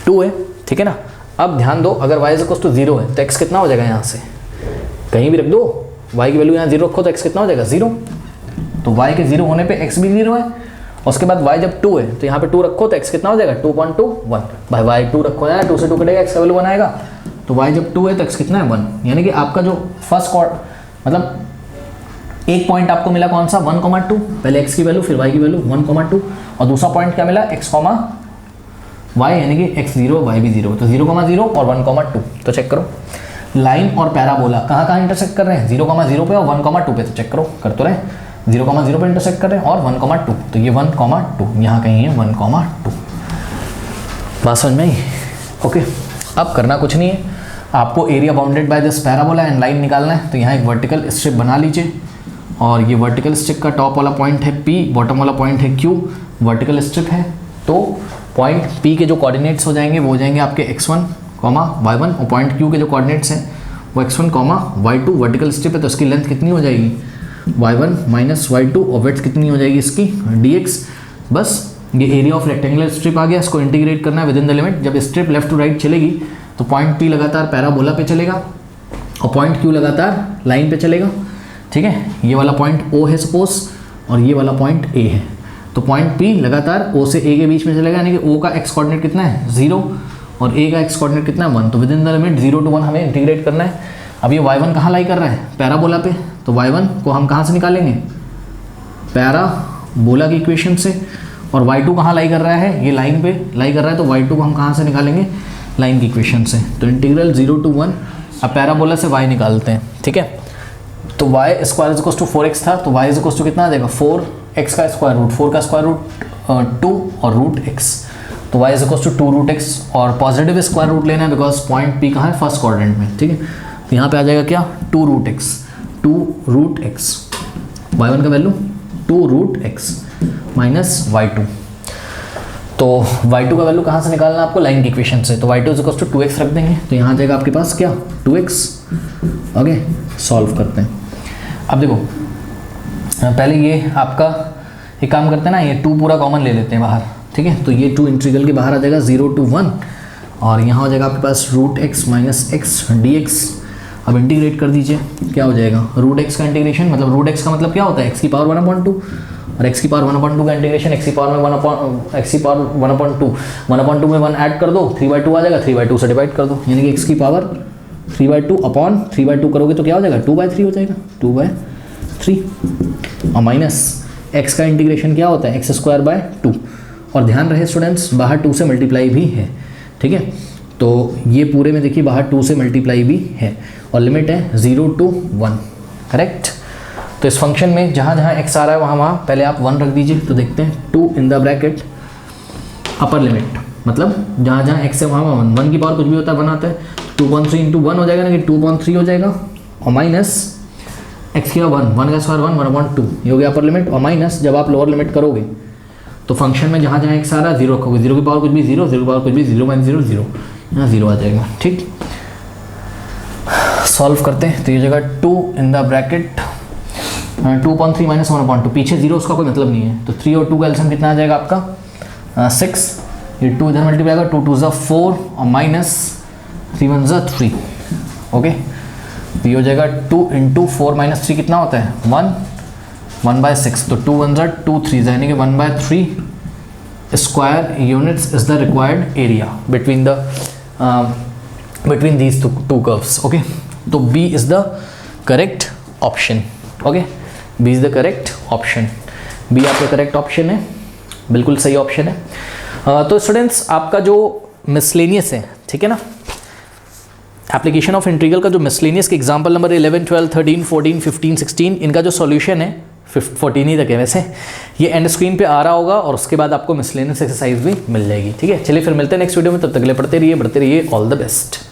2 है। ठीक है ना, अब ध्यान दो, अगर y इज इक्वल्स टू 0 है तो x कितना हो जाएगा, यहाँ से कहीं भी रख दो, y की वैल्यू यहाँ 0 रखो तो x कितना हो जाएगा 0, तो y के 0 होने पे x भी 0 है, उसके बाद y जब 2 है तो यहाँ पे 2 रखो तो x कितना हो जाएगा 2.21, भाई y 2 रखो ना, 2 से 2 कटेगा, x का वैल्यू 1 आएगा, तो y जब 2 है तो x कितना है 1, यानी कि आपका जो फर्स्ट मतलब एक पॉइंट आपको मिला कौन सा 1,2, पहले x की वैल्यू फिर y की वैल्यू 1,2, और दूसरा पॉइंट क्या मिला x, y, यानी कि x 0 y भी 0, तो 0,0 और 1,2। तो चेक करो लाइन और पैराबोला कहाँ कहाँ इंटरसेक्ट कर रहे हैं, 0,0 पे और 1,2 पे, तो चेक करो, कर तो रहे 0,0 पे इंटरसेक्ट कर रहे हैं और 1,2, तो ये 1,2 यहाँ कहीं है 1,2, बात समझ में आई। ओके, अब करना कुछ नहीं है, आपको area bounded by this parabola and line निकालना है, तो यहाँ एक वर्टिकल स्ट्रिप बना लीजिए, और ये वर्टिकल स्ट्रिप का टॉप वाला पॉइंट है P, बॉटम वाला पॉइंट है Q, वर्टिकल स्ट्रिप है, तो पॉइंट P के जो कोऑर्डिनेट्स हो जाएंगे वो हो जाएंगे आपके x1, y1, और पॉइंट Q के जो कोऑर्डिनेट्स हैं वो x1, y2, वर्टिकल स्ट्रिप है तो इसकी लेंथ कितनी हो जाएगी y1 माइनस y2, और विड्थ कितनी हो जाएगी इसकी dx। बस ये एरिया ऑफ रेक्टेंगुलर स्ट्रिप आ गया, इसको इंटीग्रेट करना है विद इन द लिमिट। जब स्ट्रिप लेफ्ट टू राइट चलेगी तो पॉइंट P लगातार पैराबोला पे चलेगा और पॉइंट Q लगातार लाइन पे चलेगा। ठीक है, ये वाला पॉइंट O है सपोज और ये वाला पॉइंट A है, तो पॉइंट P लगातार O से A के बीच में चलेगा, यानी कि O का x कोऑर्डिनेट कितना है 0 और A का x कोऑर्डिनेट कितना है 1, तो with in the limit 0 to 1 हमें इंटीग्रेट करना है। अब ये y1 कहाँ लाई कर रहा है, पैराबोला पे, तो y1 को हम कहाँ से निकालेंगे, पैराबोला की इक्वेशन से, और y2 कहाँ लाई कर रहा है, ये लाइन पे लाई कर रहा है, तो y2 को हम कहाँ से निकालेंगे, लाइन की इक्वेशन से। तो इंटीग्रल 0 to 1, अब पैराबोला से y निकालते हैं। ठीक है, तो y square is equals to 4x था, तो y इज इक्वल्स टू कितना आ जाएगा 4x का स्क्वायर रूट, 4 का स्क्वायर रूट 2 और रूट x, तो y is equals to 2 root x, और पॉजिटिव स्क्वायर रूट लेना है बिकॉज पॉइंट P कहाँ है फर्स्ट क्वाड्रेंट में। ठीक है, तो यहाँ पे आ जाएगा क्या 2 रूट x, y1 का value 2 root x minus y2, तो y2 का वैल्यू कहाँ से निकालना है आपको, लाइन की इक्वेशन से, तो y2 is equals to 2x रख देंगे, तो यहाँ आ जाएगा आपके पास क्या 2x। ओके, सॉल्व करते हैं। अब देखो पहले ये आपका एक काम करते हैं ना, ये 2 पूरा कॉमन ले लेते हैं बाहर। ठीक है, तो ये 2 इंटीग्रल के बाहर आ जाएगा 0 to 1, और यहाँ हो जाएगा आपके पास root x minus x dx। अब इंटीग्रेट कर दीजिए, क्या हो जाएगा रूट x का इंटीग्रेशन, मतलब रूट x का मतलब क्या होता है x की पावर 1/2, और x की पावर 1/2 का इंटीग्रेशन x की पावर में 1/2 में 1 ऐड कर दो, 3/2 आ जाएगा, 3/2 से डिवाइड कर दो, यानी कि x की पावर 3/2 अपॉन 3/2 करोगे तो क्या हो जाएगा 2/3 हो जाएगा, 2/3, और माइनस x का इंटीग्रेशन क्या होता है x²/2, और ध्यान रहे स्टूडेंट्स बाहर 2 से मल्टीप्लाई भी है। ठीक है, तो ये पूरे में देखिए बाहर 2 से मल्टीप्लाई भी है, और लिमिट है 0 to 1, करेक्ट। तो इस फंक्शन में जहाँ जहाँ x आ रहा है वहाँ पहले आप 1 रख दीजिए, तो देखते हैं 2 इन द ब्रैकेट अपर लिमिट, मतलब जहाँ जहाँ x है वहाँ 1 की पावर कुछ भी होता है 1 आता है, 2.3 इंटू 1 हो जाएगा ना कि 2.3 हो जाएगा, और माइनस x की 1 का स्क्वायर 1/2, ये हो गया अपर लिमिट, और माइनस जब आप लोअर लिमिट करोगे तो फंक्शन में जहाँ जहाँ x आ रहा है 0 रखोगे, 0 की पावर कुछ भी 0, 0 की पावर कुछ भी 0 - 0 0, यहाँ 0 आ जाएगा। ठीक, सॉल्व करते हैं, तो ये जगह 2 इन द ब्रैकेट 2.3 माइनस 1/2, पीछे 0 उसका कोई मतलब नहीं है, तो 3 और 2 का एलसीएम कितना आ जाएगा आपका 6, ये 2 इधर मल्टीप्लाई होगा, 2 2 ज़ा 4 और माइनस 3 1 ज़ा 3। ओके, तो ये हो जाएगा 2 इंटू 4 माइनस 3 कितना होता है 1/6, तो 2 1 ज़ा 2 3 ज़ा, यानी कि 1/3 square units is the required area between these two curves. Okay, तो B is the correct option. Okay, B is the correct option. B आपका करेक्ट ऑप्शन है, बिल्कुल सही ऑप्शन है। तो स्टूडेंट्स आपका जो मिसलेनियस है, ठीक है ना, एप्लीकेशन ऑफ इंटीग्रल का जो मिसलेनियस के एग्जाम्पल नंबर 11, 12, 13, 14, 15, 16 इनका जो सॉल्यूशन है 14 ही तक है वैसे, ये एंड स्क्रीन पे आ रहा होगा और उसके बाद आपको मिसलेनियस एक्सरसाइज भी मिल जाएगी। ठीक है, चलिए फिर मिलते हैं नेक्स्ट वीडियो में, तब तक के लिए पढ़ते रहिए, बढ़ते रहिए, ऑल द बेस्ट।